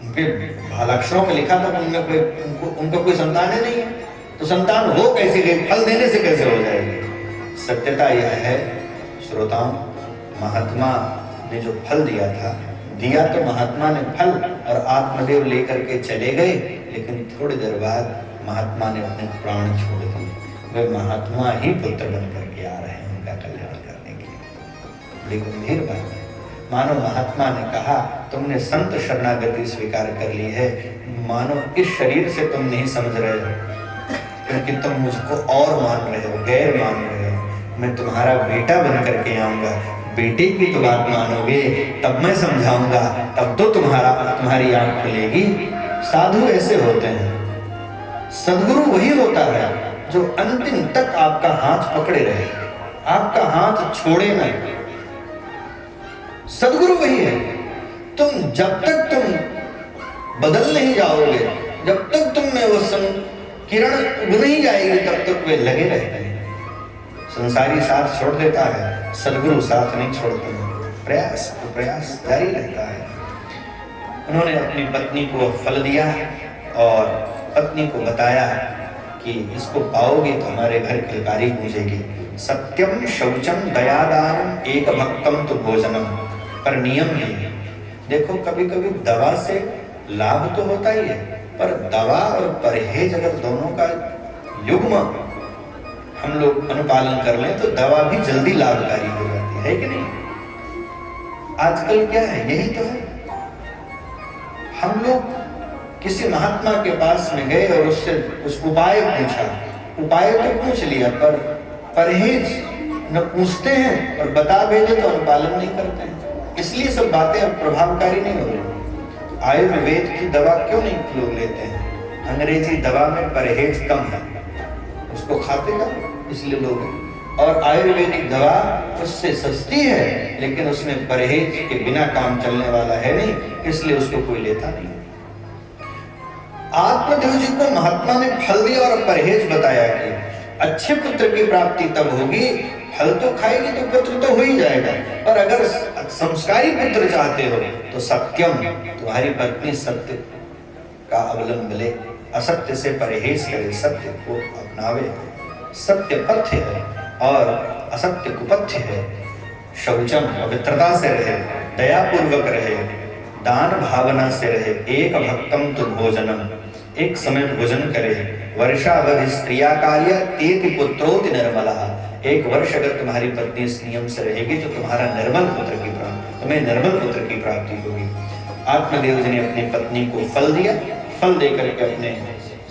उनके भालाक्षरों में लिखा था उनमें कोई उनको कोई संतान है नहीं है, तो संतान हो कैसे गई? फल देने से कैसे हो जाएगी? सत्यता यह है श्रोताओं, महात्मा ने जो फल दिया तो महात्मा ने फल और आत्मदेव लेकर के चले गए, लेकिन थोड़ी देर बाद महात्मा ने अपने प्राण छोड़ दिए। वे महात्मा ही पुत्र बन करके आ रहे हैं उनका कल्याण करने के लिए। बड़ी गंभीर बात है। मानो महात्मा ने कहा तुमने संत शरणागति स्वीकार कर ली है, मानो इस शरीर से तुम नहीं समझ रहे हो, क्योंकि तुम मुझको और मान रहे हो, गैर मान रहे हो। मैं तुम्हारा बेटा बन करके आऊंगा, बेटे की तो बात मानोगे तब मैं समझाऊंगा, तब तो तुम्हारी आंख खुलेगी। साधु ऐसे होते हैं, सद्गुरु वही होता है जो अंतिम तक आपका हाथ पकड़े रहे, आपका हाथ छोड़े न। सद्गुरु वही है। तुम जब तक तुम बदल नहीं जाओगे, जब तक तुम में वो किरण उग नहीं जाएगी, तब तक वे लगे रहते हैं। संसारी साथ छोड़ देता है, सद्गुरु साथ नहीं छोड़ते हैं। प्रयास जारी रहता है। उन्होंने अपनी पत्नी को फल दिया और पत्नी को बताया कि इसको पाओगे तो हमारे घर किलकारी गूंजेगी। सत्यम शौचम दयादानम एक भक्तम तो भोजनम। पर नियम है, देखो कभी कभी दवा से लाभ तो होता ही है, पर दवा और परहेज अगर दोनों का युग्म हम लोग अनुपालन कर लें तो दवा भी जल्दी लाभकारी हो जाती है कि नहीं? आजकल क्या है, यही तो है। हम लोग किसी महात्मा के पास में गए और उससे कुछ उपाय पूछा, उपाय तो पूछ लिया पर परहेज न पूछते हैं और बता भेजे तो अनुपालन नहीं करते हैं, इसलिए सब बातें अब प्रभावकारी नहीं हो रही। आयुर्वेद की दवा क्यों नहीं लोग लेते हैं? अंग्रेजी दवा में परहेज कम है, उसको खाते का इसलिए लोग, और आयुर्वेदिक दवा उससे सस्ती है लेकिन उसमें परहेज के बिना काम चलने वाला है नहीं, इसलिए उसको कोई लेता नहीं। आत्मदेव जी को महात्मा ने फल दिया और परहेज बताया कि अच्छे पुत्र की प्राप्ति तब होगी, फल तो खाएगी तो पुत्र तो हो ही जाएगा, पर अगर संस्कारी पुत्र चाहते हो तो सत्यम, तुम्हारी पत्नी सत्य का अवलंबन ले, असत्य से परहेज करे, सत्य को अपनावे। सत्य पथ्य है और असत्य कुपथ्य है। शौचम, पवित्रता से रहे, दयापूर्वक रहे, दान भावना से रहे, एक भक्तम तो भोजनम, एक समय भोजन करे, वर्षावधि स्त्रिया कार्य तेति पुत्रोति निर्मला, एक वर्ष अगर तुम्हारी पत्नी इस नियम से रहेगी तो तुम्हारा निर्मल पुत्र की प्राप्ति, तुम्हें निर्मल पुत्र की प्राप्ति होगी। आत्मदेव जी ने अपनी पत्नी को फल दिया, फल देकर के अपने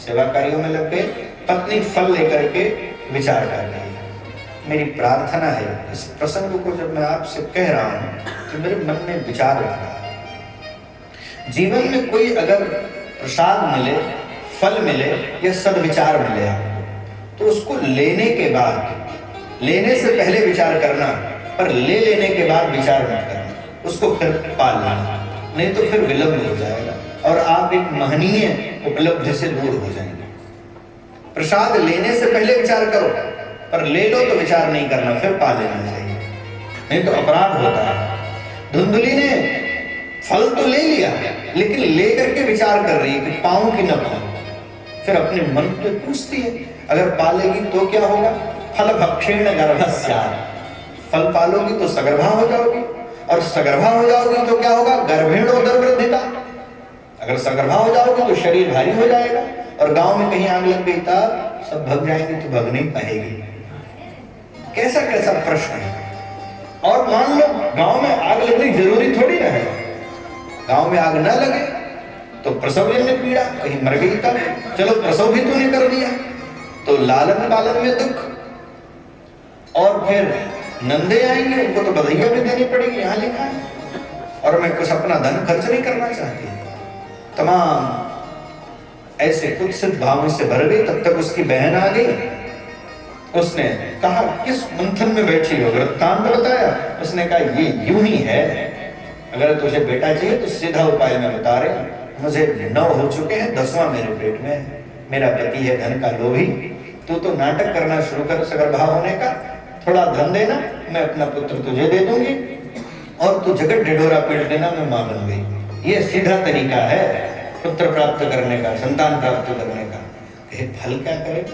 सेवा कार्यों में लग गए। पत्नी फल लेकर के विचार कर रही है। मेरी प्रार्थना है, इस प्रसंग को जब मैं आपसे कह रहा हूं तो मेरे मन में विचार उठ रहा है। जीवन में कोई अगर प्रसाद मिले, फल मिले या सद्विचार मिले तो उसको लेने के बाद, लेने से पहले विचार करना, पर ले लेने के बाद विचार मत करना, उसको फिर पाल लेना, नहीं तो फिर विलंब हो जाएगा और आप एक महनीय उपलब्धि से दूर हो जाएंगे। प्रसाद लेने से पहले विचार करो, पर ले लो तो विचार नहीं करना, फिर पा लेना चाहिए, नहीं तो अपराध होता है। धुंधली ने फल तो ले लिया लेकिन लेकर के विचार कर रही है कि पाऊं कि न पाऊं, फिर अपने मन को पूछती है अगर पालेगी तो क्या होगा? फल भक्षेण गर्भस्यात्, फल पालोगी तो सगर्भा हो जाओगी, और सगर्भा हो जाओगी तो क्या होगा? गर्भेण उदरवृद्धिता, अगर सगर्भा हो जाओगी तो शरीर भारी हो जाएगा, और गांव में कहीं आग लग गई तब सब भग जाएंगे तो भग नहीं पाएगी। कैसा कैसा प्रश्न है। और मान लो गांव में आग लगनी जरूरी थोड़ी ना है, गांव में आग न लगे तो प्रसव जन्य पीड़ा, कहीं मर गई तब, चलो प्रसव भी तूने कर दिया तो लालन पालन में दुख, और फिर नंदे आएंगे उनको तो बधाइयां भी देनी पड़ेगी, यहां लिखा है। और मैं कुछ अपना धन खर्च नहीं करना चाहती। तमाम ऐसे कुत्सित भावों से भर गई। तब तक उसकी बहन आ गई, उसने कहा किस मंथन में बैठी हो? वृत्तांत बताया। उसने कहा ये यूं ही है, अगर तुझे बेटा चाहिए तो सीधा उपाय में बता रहे, मुझे 9 हो चुके हैं, 10वां मेरे पेट में है, मेरा पति है धन का लोभी, तू तो नाटक करना शुरू कर सगर्भा होने का, थोड़ा धन देना, मैं अपना पुत्र तुझे दे दूंगी और तू जगत ढिढोरा पीट देना, मैं मां बन गई। ये सीधा तरीका है पुत्र प्राप्त करने का, संतान प्राप्त करने का। फल क्या करे?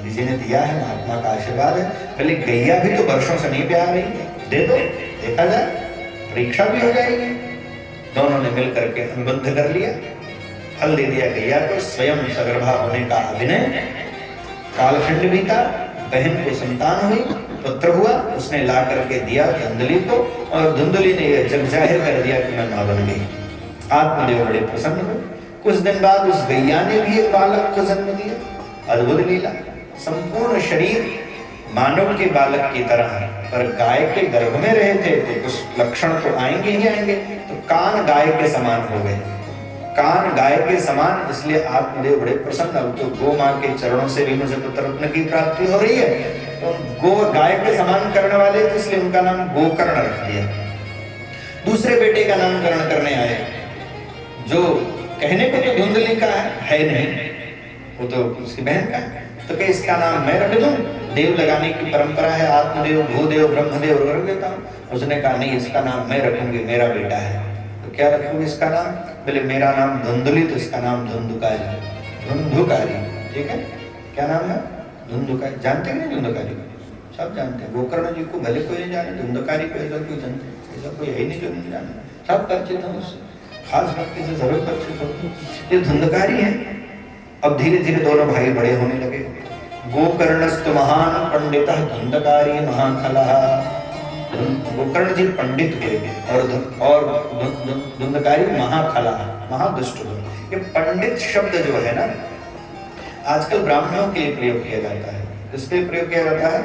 जी ने दिया है, महात्मा का आशीर्वाद है। पहले गैया भी तो वर्षों से नहीं प्यार रही, दे दो, देखा जाए, परीक्षा भी हो जाएगी। दोनों ने मिलकर के अनुबंध कर लिया, फल दे दिया गैया को, स्वयं सगर्भा होने का अभिनय। कालखंड बीता, बहन को संतान हुई, पुत्र हुआ, उसने ला करके दिया धुंधली को, और धुंधली ने यह जग जाहिर कर दिया कि मैं मां बन गई। आत्मदेव बड़े प्रसन्न हुए। कुछ दिन बाद उस गैया ने भी एक बालक को जन्म दिया। अद्भुत लीला। संपूर्ण शरीर मानव के बालक की तरह है, पर गाय के गर्भ में रहे थे तो कुछ लक्षण तो आएंगे ही आएंगे। तो कान गाय के समान हो गए, कान गाय के समान, इसलिए आत्मदेव बड़े प्रसन्न। अब तो गो मां के चरणों से भी मुझे पुत्र रत्न की प्राप्ति हो रही है, तो गो गाय के समान करने वाले थे, इसलिए उनका नाम गोकर्ण रख दिया। दूसरे बेटे का नामकरण करने आए, जो कहने को तो धुंधली का है नहीं, वो तो उसकी बहन का है, तो क्या इसका नाम मैं रख दूं? देव लगाने की परंपरा है, आत्मदेव, भूदेव, ब्रह्मदेव रख देता हूं। उसने कहा नहीं, इसका नाम मैं रखूंगी, मेरा बेटा है। तो क्या रखूंगी इसका नाम? बोले मेरा नाम धुंधली, तो इसका नाम धुंधुकारी, धुंधुकारी। ठीक है, क्या नाम है? धुंधुकारी। जानते हैं नहीं धुंधुकारी? सब जानते हैं। गोकर्ण जी को भले कोई नहीं जाने, धुंधुकारी को ऐसा कोई जानते, ऐसा कोई है ही नहीं जो नहीं जाने। सब परिचित हैं उससे, खास व्यक्ति से जरूर परिचित हो। ये धुंधकारी है। अब धीरे धीरे दोनों भाई बड़े होने लगे। गोकर्णस्तु महान पंडितः धुंधकारी महाखलः। गोकर्ण जी पंडित हुए और धुंधकारी महाखलः, महादुष्ट हुए। ये पंडित शब्द जो है ना, आजकल ब्राह्मणों के लिए प्रयोग किया जाता है। किसके लिए प्रयोग किया जाता है?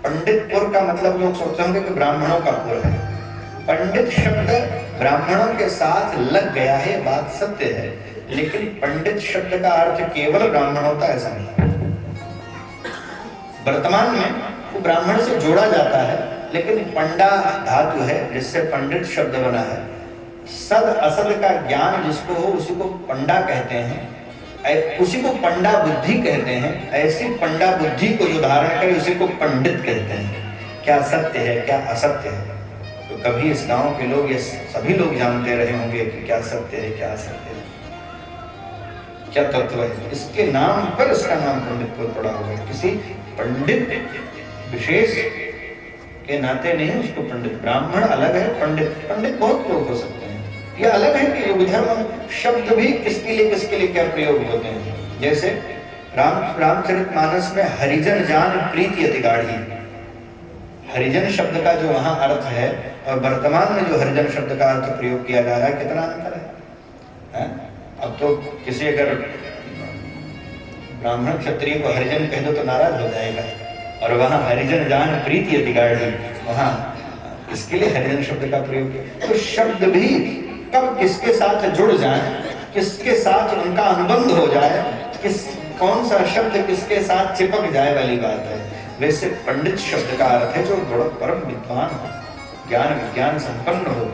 पंडित पुर का मतलब लोग सोचते होंगे कि ब्राह्मणों का पुर है। पंडित शब्द ब्राह्मणों के साथ लग गया है, बात सत्य है, लेकिन पंडित शब्द का अर्थ केवल ब्राह्मण होता है ऐसा नहीं। वर्तमान में वो ब्राह्मण से जोड़ा जाता है, लेकिन पंडा धातु है जिससे पंडित शब्द बना है। सद असद का ज्ञान जिसको हो उसी को पंडा कहते हैं, उसी को पंडा बुद्धि कहते हैं। ऐसी पंडा बुद्धि को जो धारण करे उसी को पंडित कहते हैं। क्या सत्य है क्या असत्य है, तो कभी इस गांव के लोग, ये सभी लोग जानते रहे होंगे कि क्या सत्य है क्या असत्य है, क्या तत्व है। इसके नाम पर इसका नाम पंडित पड़ा हुआ है। किसी पंडित विशेष के नाते नहीं उसको पंडित। ब्राह्मण अलग है, पंडित बहुत लोग हो सकते हैं। ये अलग है कि योग धर्म में शब्द भी किसके लिए क्या प्रयोग होते हैं। जैसे रामचरितमानस में हरिजन जान प्रीति अति गाढ़ी, हरिजन शब्द का जो वहां अर्थ है और वर्तमान में जो हरिजन शब्द का अर्थ प्रयोग किया जा रहा है, कितना अंतर है? अब तो किसी अगर ब्राह्मण क्षत्रिय को हरिजन कह दो तो नाराज हो जाएगा, और वहां हरिजन जान प्रीति अति गाढ़ी, वहां इसके लिए हरिजन शब्द का प्रयोग किया। तो शब्द भी कब किसके साथ जुड़ जाए, किसके साथ उनका अनुबंध हो जाए, कौन सा शब्द किसके साथ चिपक जाए वाली बात है। वैसे पंडित शब्द का अर्थ है जो बड़ा परम विद्वान हो, ज्ञान विज्ञान संपन्न हो।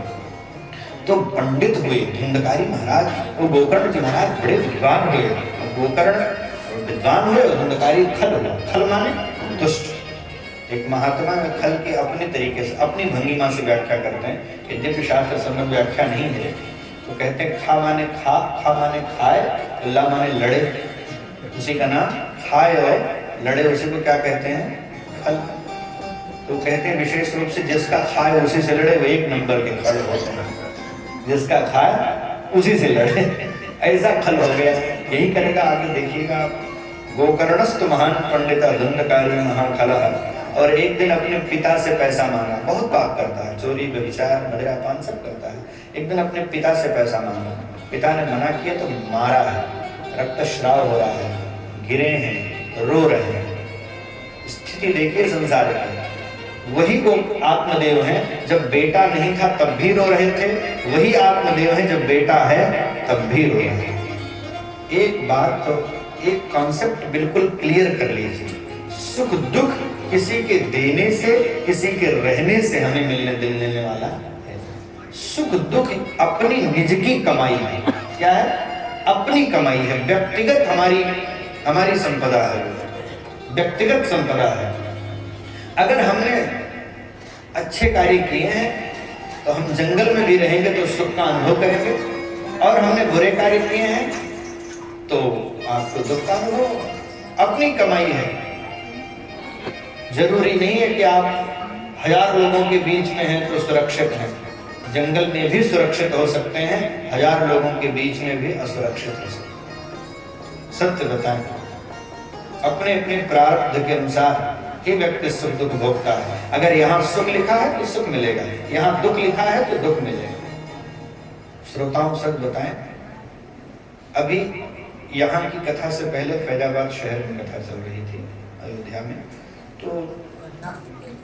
तो पंडित हुए धुंधकारी महाराज, वो गोकर्ण जी महाराज बड़े विद्वान हुए। गोकर्ण विद्वान हुए और धुंधकारी खल हुआ। खल माने दुष्ट। एक महात्मा में खल के अपने तरीके से, अपनी भंगिमा से व्याख्या करते हैं। यद्यपि शास्त्र सम्मत व्याख्या नहीं है, तो कहते हैं खा माने खाए, ला माने लड़े, उसी का नाम खाए और लड़े, उसी को क्या कहते हैं? खल। तो कहते हैं विशेष रूप से जिसका खाए उसी से लड़े वो एक नंबर के खल होते हैं। जिसका खाए उसी से लड़े, ऐसा खल हो गया। यही करेगा आगे, देखिएगा आप। गोकर्णस्तु महान पंडिता धुंधकारी महाखलः। और एक दिन अपने पिता से पैसा मांगा। बहुत पाप करता है, चोरी व्यभिचार मदिरा पान सब करता है। एक दिन अपने पिता से पैसा मांगा, पिता ने मना किया तो मारा है, रक्तस्राव हो रहा है, गिरे हैं, रो रहे हैं। स्थिति देखिए संसार की। वही वो आत्मदेव हैं, जब बेटा नहीं था तब भी रो रहे थे, वही आत्मदेव हैं जब बेटा है तब भी रो रहे हैं। एक बात तो, एक कॉन्सेप्ट बिल्कुल क्लियर कर लीजिए, सुख दुख किसी के देने से, किसी के रहने से हमें मिलने वाला है। सुख दुख अपनी निज की कमाई है। क्या है? अपनी कमाई है, व्यक्तिगत हमारी संपदा है, व्यक्तिगत संपदा है। अगर हमने अच्छे कार्य किए हैं तो हम जंगल में भी रहेंगे तो सुख का अनुभव करेंगे, और हमने बुरे कार्य किए हैं तो आपको दुख का अनुभव। अपनी कमाई है। जरूरी नहीं है कि आप 1000 लोगों के बीच में हैं तो सुरक्षित हैं। जंगल में भी सुरक्षित हो सकते हैं, 1000 लोगों के बीच में भी असुरक्षित हो सकते हैं। सत्य बताएं, अपने अपने प्रारब्ध के अनुसार ही व्यक्ति सुख दुख भोगता है। अगर यहाँ सुख लिखा है तो सुख मिलेगा, यहाँ दुख लिखा है तो दुख मिलेगा। श्रोताओं सच बताएं, अभी यहाँ की कथा से पहले फैजाबाद शहर में कथा चल रही थी अयोध्या में, तो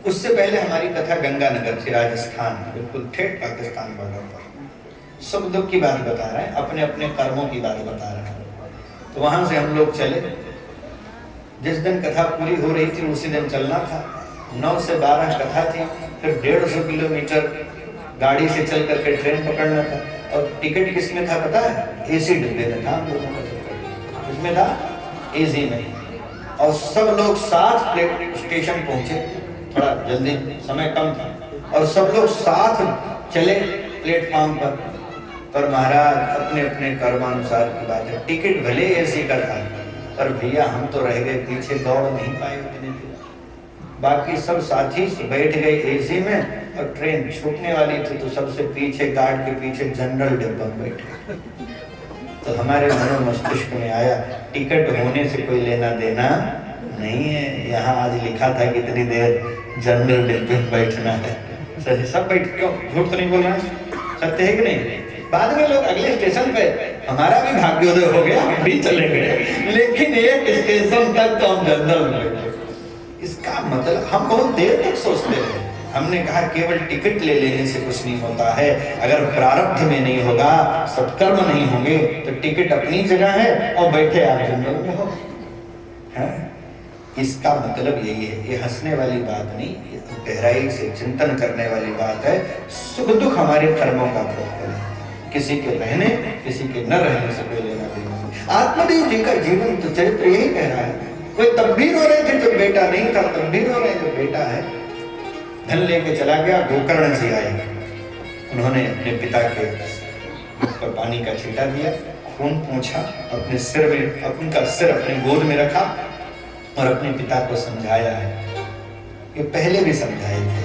उससे पहले हमारी कथा गंगानगर थी, राजस्थान, बिल्कुल ठेठ पाकिस्तान बॉर्डर पर। सुख दुख की बात बता रहे हैं, अपने अपने कर्मों की बात बता रहे हैं। तो वहां से हम लोग चले। जिस दिन कथा पूरी हो रही थी उसी दिन चलना था। 9 से 12 कथा थी, फिर 150 किलोमीटर गाड़ी से चल करके ट्रेन पकड़ना था। और टिकट किस में था पता है? एसी डिब्बे में था। किसमें था? एसी में। और सब लोग साथ स्टेशन पहुंचे, थोड़ा जल्दी, समय कम था, और सब लोग साथ चले प्लेटफॉर्म पर महाराज अपने अपने कर्मानुसार की बात है। टिकट भले एसी का था, पर भैया हम तो रह गए पीछे, दौड़ नहीं पाए उतने। बाकी सब साथी बैठ गए एसी में और ट्रेन छूटने वाली थी तो सबसे पीछे गार्ड के पीछे जनरल डिब्बा में बैठे। तो हमारे मनो मस्तिष्क में आया टिकट होने से कोई लेना देना नहीं है, यहाँ आज लिखा था कितनी देर जनरल डिब्बे में बैठना है। सही सब बैठ, क्यों झूठ तो नहीं बोल रहा है, सत्य है कि नहीं? बाद में लोग अगले स्टेशन पे हमारा भी भाग्योदय हो गया, हम भी चले गए, लेकिन एक स्टेशन तक तो हम जनरल में बैठे। इसका मतलब हम बहुत देर तक सोचते रहे। हमने कहा केवल टिकट ले लेने से कुछ नहीं होता है, अगर प्रारब्ध में नहीं होगा, सत्कर्म नहीं होंगे तो टिकट अपनी जगह है और बैठे आप जनरल में हो। इसका मतलब यही है, ये हंसने वाली बात नहीं, ये गहराई से चिंतन करने वाली बात है। सुख दुख हमारे कर्मों का फल है, किसी के रहने किसी के न रहने से कोई लेना देना नहीं। आत्मदेव जी का जीवन तो चरित्र यही कह रहा है। कोई तब भी रो रहे थे जब बेटा नहीं था, तब भी रो रहे जब बेटा है। धन लेके चला गया, गोकर्ण जी आए, उन्होंने अपने पिता के पर पानी का छींटा दिया, खून पोंछा, अपने सिर में उनका सिर अपने गोद में रखा और अपने पिता को समझाया है। ये पहले भी समझाए थे,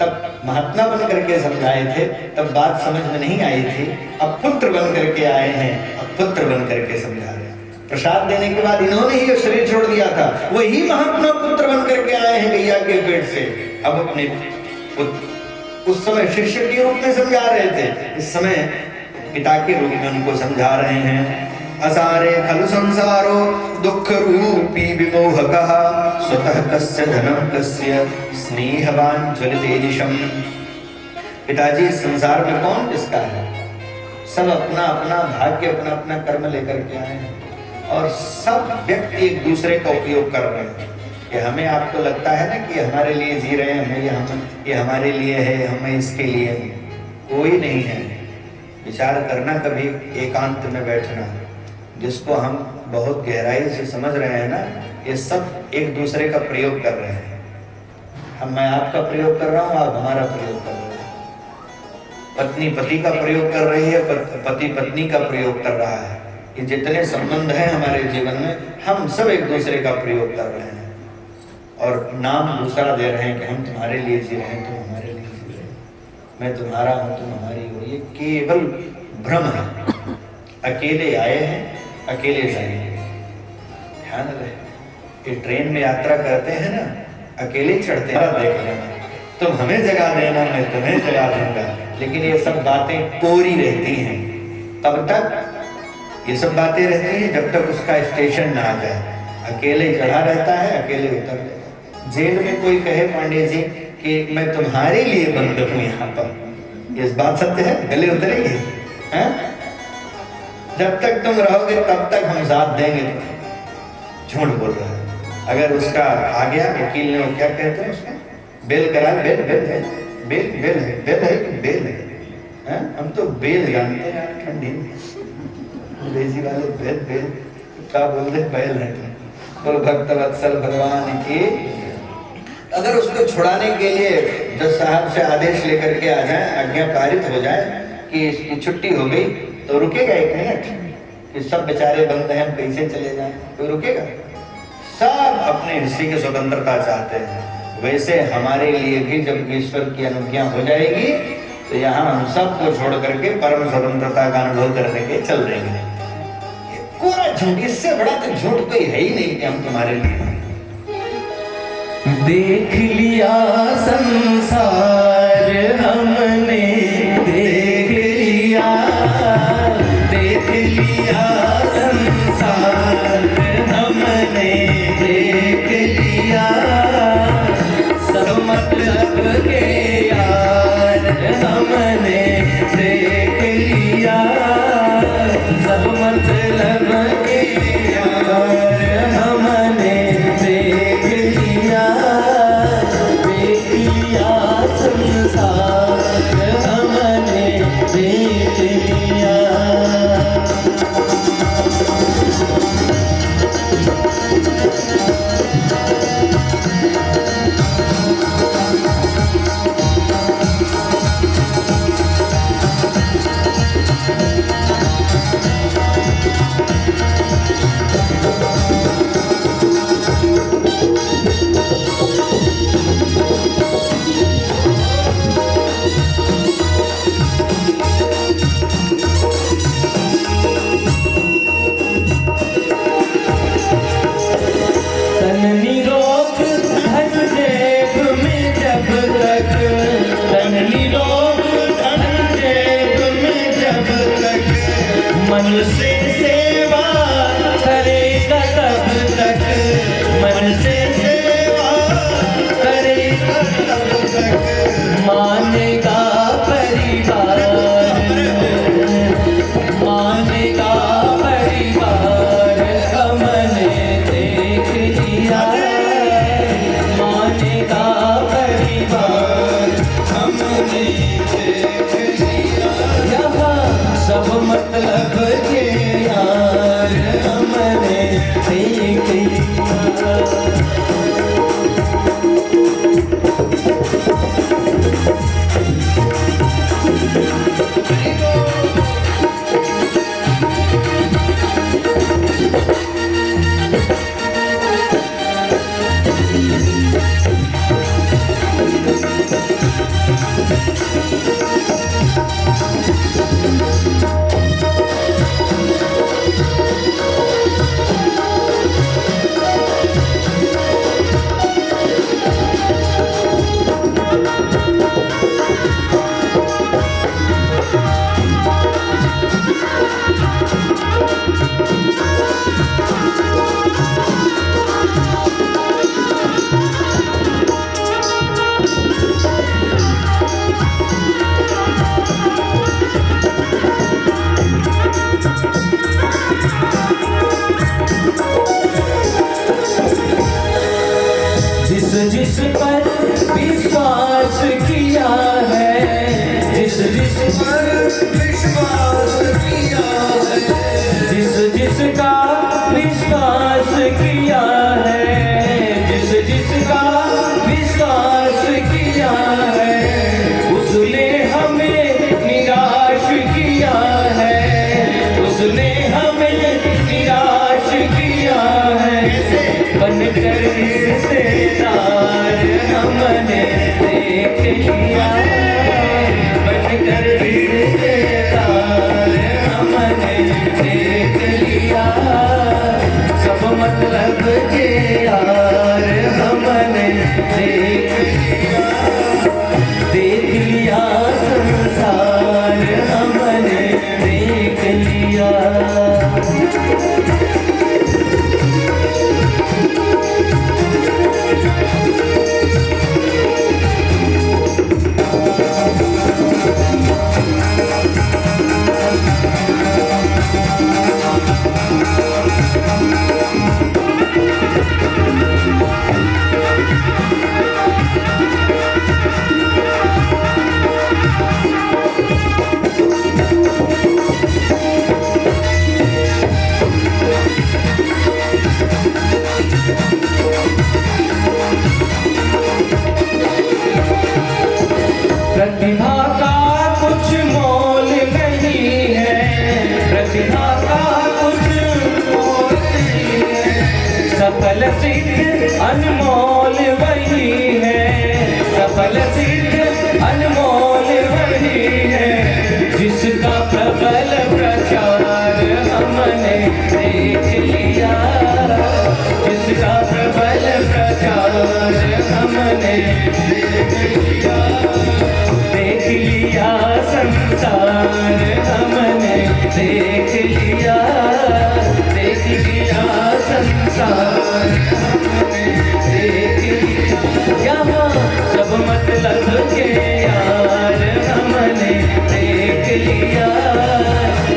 तब महात्मा बन करके समझाए थे, तब बात समझ में नहीं आई थी। अब पुत्र बन करके आए हैं, अब पुत्र बन करके समझा रहे हैं। प्रसाद देने के बाद इन्होंने ही शरीर छोड़ दिया था, वही महात्मा पुत्र बन करके आए हैं गैया के पेट से। अब अपने उस समय शिष्य के रूप में समझा रहे थे, इस समय पिता के रूप में उनको समझा रहे हैं। असारे खलु संसारो दुख रूपी विमोहकः स्वतः कस्य धनम कस्य स्नेहवान ज्वलितेदिशम। पिताजी संसार में कौन किसका है? सब अपना अपना भाग्य, अपना अपना कर्म लेकर के आए हैं और सब व्यक्ति एक दूसरे का उपयोग कर रहे हैं। ये हमें आपको लगता है ना कि हमारे लिए जी रहे हैं, ये हमारे लिए है, हम इसके लिए हैं। कोई नहीं है। विचार करना, कभी एकांत में बैठना, जिसको हम बहुत गहराई से समझ रहे हैं ना, ये सब एक दूसरे का प्रयोग कर रहे हैं। मैं आपका प्रयोग कर रहा हूँ, आप हमारा प्रयोग कर रहे हैं। पत्नी पति का प्रयोग कर रही है, पति पत्नी का प्रयोग कर रहा है। ये जितने संबंध हैं हमारे जीवन में, हम सब एक दूसरे का प्रयोग कर रहे हैं और नाम दूसरा दे रहे हैं कि हम तुम्हारे लिए जी रहे हैं, तुम हमारे लिए जी रहे हो, मैं तुम्हारा हूँ, तुम हमारी हो। ये केवल भ्रम है। अकेले आए हैं, अकेले जाएंगे। ध्यान रहे, ये ट्रेन में यात्रा करते हैं ना, अकेले चढ़ते हैं, देख लेना, तुम हमें जगा देना, मैं तुम्हें जगा दूंगा। लेकिन ये सब बातें कोरी रहती हैं, तब तक ये सब बातें रहती हैं जब तक उसका स्टेशन ना आ जाए। अकेले चढ़ा रहता है, अकेले उतर जाता है। जेल में कोई कहे पांडे जी कि मैं तुम्हारे लिए बंद हूँ यहाँ पर, ये बात सत्य है? गले उतरेगी? हैं? जब तक तुम रहोगे तब तक हम साथ देंगे। झूठ बोल रहा है। अगर उसका आ गया, वकील ने वो क्या कहते हैं उसका, बेल करा, बेल बेल है, बेल बेल है, बेल है कि बेल है? हम तो बेल जानते हैं ठंडी में, अंग्रेजी वाले बेल बेल क्या बोलते, बैल है। तो भक्त वत्सल भगवान की, अगर उसको छुड़ाने के लिए जज साहब से आदेश लेकर के आ जाए, आज्ञा पारित हो जाए कि इसकी छुट्टी हो गई, तो रुकेगा एक मिनट कि सब बेचारे बंद हैं, हम कैसे चले जाएं? कोई रुकेगा? सब अपने हिस्से की स्वतंत्रता चाहते हैं। वैसे हमारे लिए भी जब ईश्वर की अनुज्ञा हो जाएगी तो यहाँ हम सबको छोड़ करके परम स्वतंत्रता का अनुभव करने के चल देंगे। पूरा झूठ, इससे बड़ा तो झूठ कोई है ही नहीं कि हम तुम्हारे लिए। देख लिया संसार हमने, देख लिया संसार हमने, देख लिया सब मतलब के यार हमने, देख लिया सब मतलब के यार हमने, देख लिया संसार जिस पर विश्वास किया है, जिस पर विश्वास किया है, जिसका विश्वास किया है, जिसका विश्वास किया है, उसने हमें निराश किया है, उसने हमें निराश किया है। बनकर रिश्तेदार हमने देख लिया, बनकर रिश्तेदार हमने देख लिया, सब मतलब के यार हमने देख लिया, संसार हमने देख लिया। प्रतिभा का कुछ मोल नहीं है, प्रतिभा का कुछ मोल नहीं है, सफल सिद्ध अनमोल वही है, सफल सिद्ध अनमोल वही है, जिसका प्रबल प्रचार हमने देख लिया, जिसका प्रबल प्रचार हमने देख लिया, देख लिया संसार हमने देख लिया, देख लिया संसार हमने देख लिया। यहाँ सब मतलब के यार हमने देख लिया,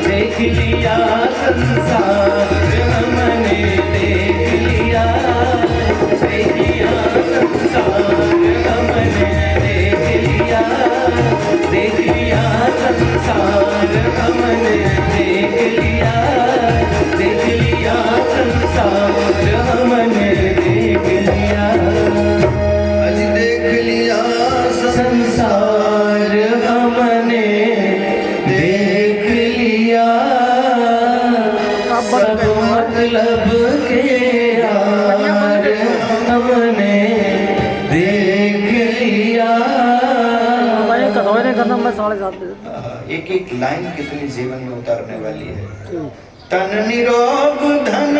देख लिया संसार हमने देख लिया, देख लिया संसार हमने देख लिया, देख लिया संसार हमने देख लिया, देख लिया संसार हमने देख लिया, आज देख लिया संसार हमने देख लिया, सब मतलब के यार हमने देख लिया। करना मैं 7:30 बजे। एक एक लाइन कितनी जीवन में उतारने वाली है। तन निरोग धन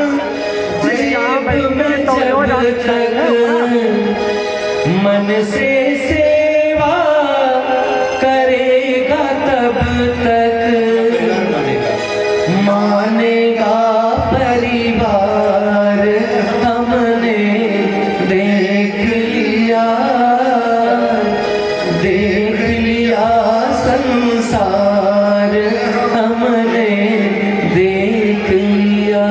जेब में जब तक, मन से सेवा करेगा तब तक, मानेगा परिवार हमने देख लिया, देख लिया संसार हमने देख लिया।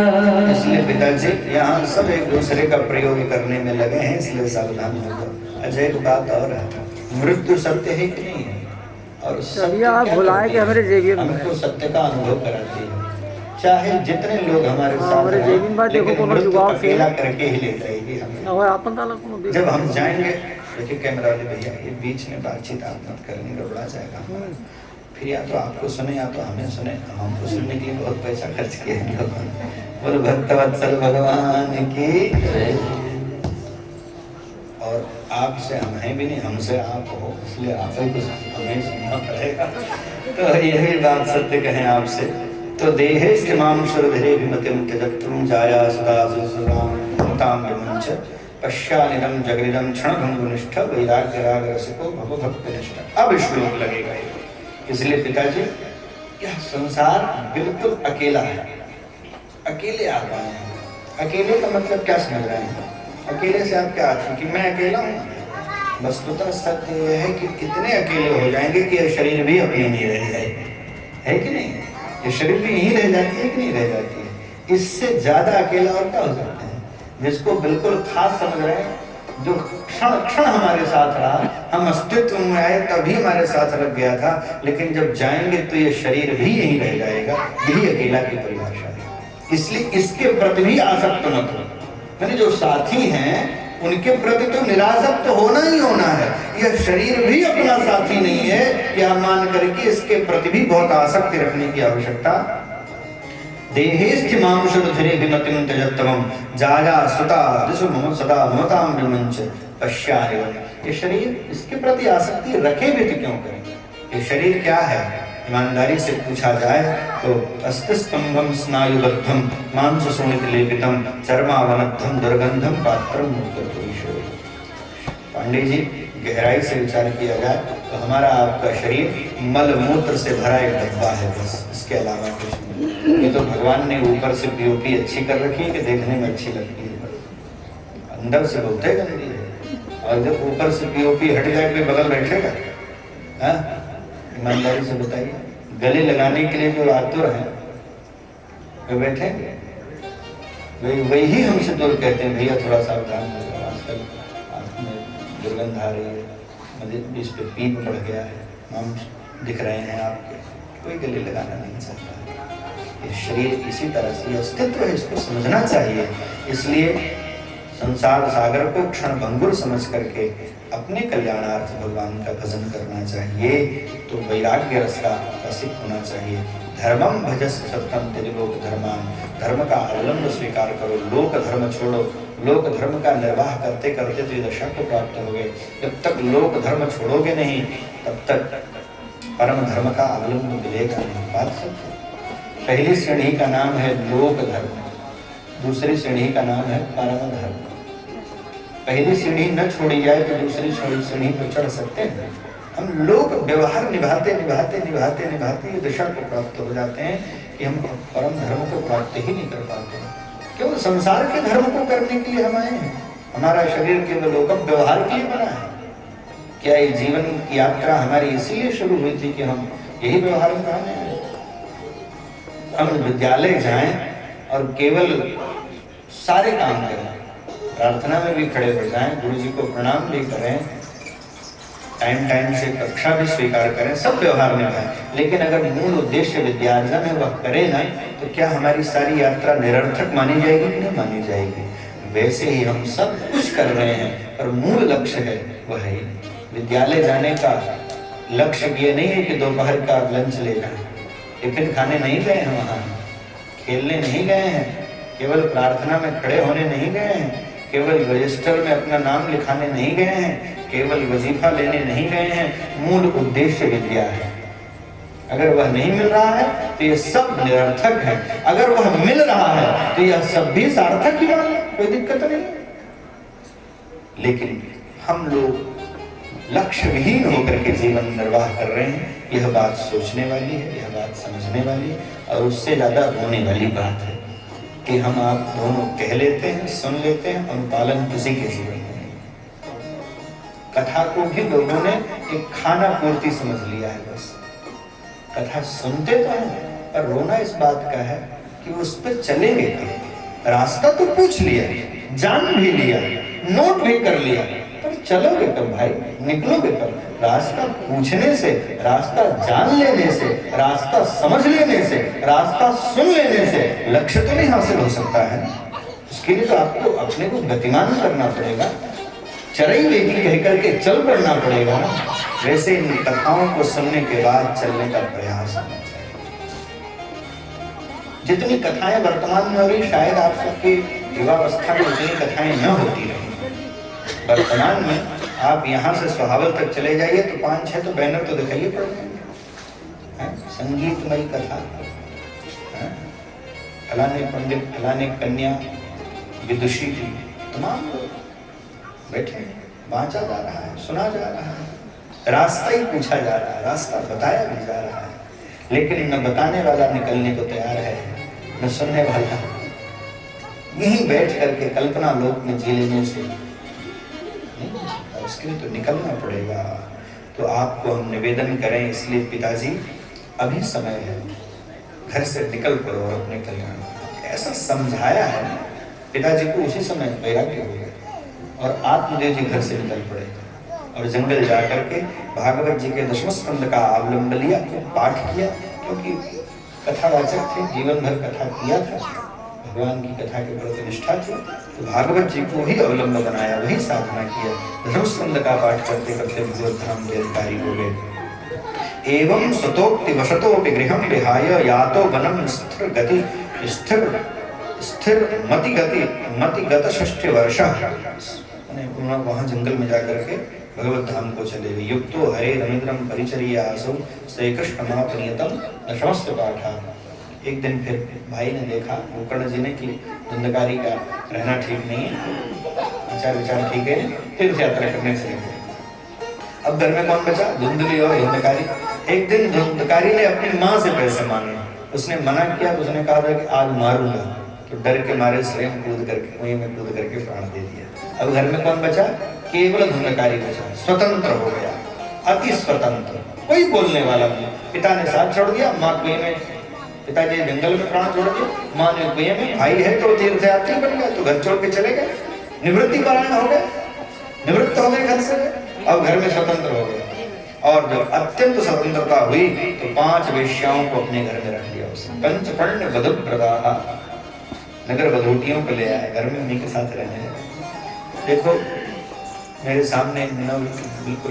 इसलिए पिताजी यहाँ सब एक दूसरे का प्रयोग करने में लगे हैं, इसलिए सावधान हो जाओ। अजय एक बात और है, मृत्यु सत्य है कि नहीं है, और सत्य आप भुलाए कि हमारे जेबी में हमको सत्य का अनुभव कराती है। चाहे जितने लोग हमारे साथ हैं, लेकिन मृत्यु अकेला करके ही ले जाएगी हमें। जब हम जाएंगे, देखिए कैमरा वाले भैया, ये बीच में बातचीत आप मत करनी, गड़बड़ा जाएगा। फिर या तो आपको सुने या तो हमें सुने। हमको सुनने के लिए बहुत पैसा खर्च किया है लोगों ने। बोलो भक्तवत्सल भगवान की। और आपसे हम हैं भी नहीं, हमसे आप हो, इसलिए आप ही कुछ हमें सुनना पड़ेगा। तो यही बात सत्य कहें आपसे, तो देहे स्थिमां सुरधरे विमतिं त्यजत्वं जाया सदा सुसुरां तां विमुञ्च पश्यानिदं जगरिदं क्षणभंगुनिष्ठ वैराग्यराग रसिको भवभक्तिनिष्ठ। अब श्लोक लगेगा। इसलिए पिताजी यह संसार बिल्कुल अकेला है, अकेले आ गए हैं। अकेले का मतलब क्या समझ रहे हैं? अकेले से आप क्या आते हैं कि मैं अकेला हूँ? वस्तुतः सत्य यह है कि इतने अकेले हो जाएंगे कि यह शरीर भी अपनी नहीं रह जाएगी, है कि नहीं? ये शरीर भी यहीं रह जाती है कि नहीं रह जाती है? इससे ज्यादा अकेला और क्या हो सकता है? जिसको बिल्कुल खास समझ रहे हैं, जो क्षण क्षण हमारे साथ रहा, हम अस्तित्व में आए तभी हमारे साथ लग गया था, लेकिन जब जाएंगे तो ये शरीर भी यहीं रह जाएगा। यही अकेला की परिभाषा है। इसलिए इसके प्रति भी आसक्त मत हो। यानी जो साथी हैं उनके प्रति तो निरासक्त होना ही होना है। यह शरीर भी अपना साथी नहीं है, यह मान करके इसके प्रति भी बहुत आसक्ति रखने की आवश्यकता। देहेस्थि मानुषरुधिरे विमतिं त्यजत्वं जाया सुता दिशु मम सदा ममतां विमुञ्च पश्यारिवम्। ये शरीर, इसके प्रति आसक्ति रखे भी तो क्यों करें? ये शरीर क्या है? ईमानदारी से पूछा जाए तो अस्तिस्तंभम स्नायुबद्धम मांस शोणित लेपितम चर्मावनद्धम दुर्गंधम पात्रम मुक्तोईशो। पांडे जी, गहराई से विचार किया जाए तो हमारा आपका शरीर मल मूत्र से भरा एक डब्बा है, बस, इसके अलावा कुछ नहीं। ये तो भगवान ने ऊपर से पीओपी अच्छी कर रखी है कि देखने में अच्छी लगती है, अंदर से बहुत गंदी है। और जब ऊपर से पीओपी हट जाए कोई बगल बैठेगा? हाँ, ईमानदारी से बताइए। गले लगाने के लिए जो आतुर हैं वे बैठेंगे, वही हमसे दूर कहते हैं भैया थोड़ा सावधान हो जाओ, आजकल आंख में दुर्गंध आ रही है, मुझे इस पे पीप बढ़ गया है, मांस दिख रहे हैं आपके, कोई गले लगाना नहीं चाहता। ये शरीर इसी तरह से अस्तित्व है, इसको समझना चाहिए। इसलिए संसार सागर को क्षण भंगुर समझ करके अपने कल्याणार्थ भगवान का भजन करना चाहिए। तो वैराग्य रस का रसिक होना चाहिए। धर्मम भजस सत्यम त्यज लोक धर्मान। धर्म का अवलंब स्वीकार करो, लोक धर्म छोड़ो। लोक धर्म का निर्वाह करते करते तो ये दशा को प्राप्त होगे। जब तक लोक धर्म छोड़ोगे नहीं तब तक परम धर्म का अवलंब मिलेगा नहीं। बात सत्य। पहली श्रेणी का नाम है लोक धर्म, दूसरी श्रेणी का नाम है परम धर्म। पहली सीढ़ी न छोड़ी जाए तो दूसरी सीढ़ी पर चढ़ सकते हैं। हम लोग व्यवहार निभाते निभाते निभाते निभाते ये दशा को प्राप्त हो जाते हैं कि हम परम धर्म को प्राप्त ही नहीं कर पाते। केवल संसार के धर्म को करने के लिए हम आए हैं। हमारा शरीर केवल लोकम व्यवहार के लिए बना है। क्या ये जीवन की यात्रा हमारी इसीलिए शुरू हुई थी कि हम यही व्यवहार निभाने हैं? हम विद्यालय जाएं और केवल सारे काम करें, प्रार्थना में भी खड़े हो जाएं, गुरु जी को प्रणाम भी करें, टाइम टाइम से कक्षा भी स्वीकार करें, सब व्यवहार में है, लेकिन अगर मूल उद्देश्य विद्यार्जन है वह करें ना, तो क्या हमारी सारी यात्रा निरर्थक मानी जाएगी कि नहीं मानी जाएगी? वैसे ही हम सब कुछ कर रहे हैं पर मूल लक्ष्य है वह है विद्यालय जाने का लक्ष्य ये नहीं है कि दोपहर का लंच ले जाए, टिफिन खाने नहीं गए हैं, वहाँ खेलने नहीं गए हैं, केवल प्रार्थना में खड़े होने नहीं गए हैं, केवल रजिस्टर में अपना नाम लिखाने नहीं गए हैं, केवल वजीफा लेने नहीं गए हैं। मूल उद्देश्य विद्या है। अगर वह नहीं मिल रहा है तो यह सब निरर्थक है, अगर वह मिल रहा है तो यह सब भी सार्थक ही है, कोई दिक्कत नहीं। लेकिन हम लोग लक्ष्य विहीन होकर के जीवन निर्वाह कर रहे हैं। यह बात सोचने वाली है, यह बात समझने वाली है, और उससे ज्यादा होने वाली बात है कि हम आप दोनों कह लेते हैं, सुन लेते हैं, अनुपालन किसी के जीवन में नहीं। कथा को भी लोगों ने एक खाना पूर्ति समझ लिया है। बस कथा सुनते तो हैं पर रोना इस बात का है कि उस पर चलेंगे कब? रास्ता तो पूछ लिया, जान भी लिया, नोट भी कर लिया, पर चलोगे कब भाई? निकलोगे कब? रास्ता पूछने से, रास्ता जान लेने से, रास्ता समझ लेने से, रास्ता सुन लेने से लक्ष्य तो नहीं हासिल हो सकता है। उसके लिए तो आपको अपने को गतिमान करना पड़ेगा, चरई लेगी कह करके चल पड़ना पड़ेगा। वैसे इन कथाओं को सुनने के बाद चलने का प्रयास होना चाहिए। जितनी कथाएं वर्तमान में हो रही, शायद आप सबके युवावस्था में उतनी कथाएं न होती रही। वर्तमान में आप यहाँ से सुहावल तक चले जाइए तो 5-6 तो बैनर तो दिखाइए पड़ जाएंगे। संगीतमयी कथा, फलाने पंडित, फलाने कन्या, विदुषी, तमाम लोग बैठे हैं, बांचा जा रहा है, सुना जा रहा है, रास्ता ही पूछा जा रहा है, रास्ता बताया भी जा रहा है, लेकिन न बताने वाला निकलने को तैयार है, न सुनने वाला। यहीं बैठ करके कल्पना लोक में जी लेने से उसके लिए तो निकलना पड़ेगा। तो आपको हम निवेदन करें, इसलिए पिताजी अभी समय है, घर से निकल पड़ो और अपने कल्याण। ऐसा समझाया है पिताजी को, उसी समय वैराग्य हो गया। और आत्मदेव जी घर से निकल पड़े और जंगल जा करके भागवत जी के दशम स्कंद का अवलंब लिया, पाठ किया, क्योंकि कथावाचक थे, जीवन भर कथा किया था, भगवान की कथा के प्रति निष्ठा थी, तो भागवत जी को ही अवलंब बनाया, वही साधना किया। दशम स्कंद का पाठ करते करते भगवत धाम के अधिकारी हो गए। एवं सतोक्ति वशतोपि गृहं विहाय यातो वनं स्थिर मति गत 6 वर्ष, वहां जंगल में जाकर के भगवत धाम को चले गए। युक्तो हरे रवींद्रम परिचर्यासौ श्री कृष्णमापनियतम दशमस्य पाठा। एक दिन फिर भाई ने देखा गोकर्ण जी ने कि धुंधकारी का रहना ठीक नहीं है, आचार विचार ठीक है, तीर्थ यात्रा करने चले गए। अब घर में कौन बचा? धुंधली और धुंधकारी। एक दिन धुंधकारी ने अपनी माँ से पैसे मांगे, उसने मना किया, तो उसने कहा था कि आज मारूंगा, तो डर के मारे स्वयं कूद करके कुएं में कूद करके प्राण दे दिया। अब घर में कौन बचा? केवल धुंधकारी बचा, स्वतंत्र हो गया, अति स्वतंत्र, कोई बोलने वाला नहीं। पिता ने साथ छोड़ दिया, माँ कुएं में, पिताजी जंगल में प्राण छोड़ दिए, माँ ने कुएं में, भाई है तो तीर्थयात्री बन गया, तो घर छोड़ के चले गए, निवृत्ति परायण हो गए, निवृत्त हो गए घर से, अब घर में स्वतंत्र हो गए। और जब अत्यंत स्वतंत्रता हुई तो 5 वेश्याओं को अपने घर में रख लिया उसने। पंचपर्ण वधुप्रदाः, नगर वधूटियों को ले आए, घर में उन्हीं के साथ रहने लगे। देखो मेरे सामने बिल्कुल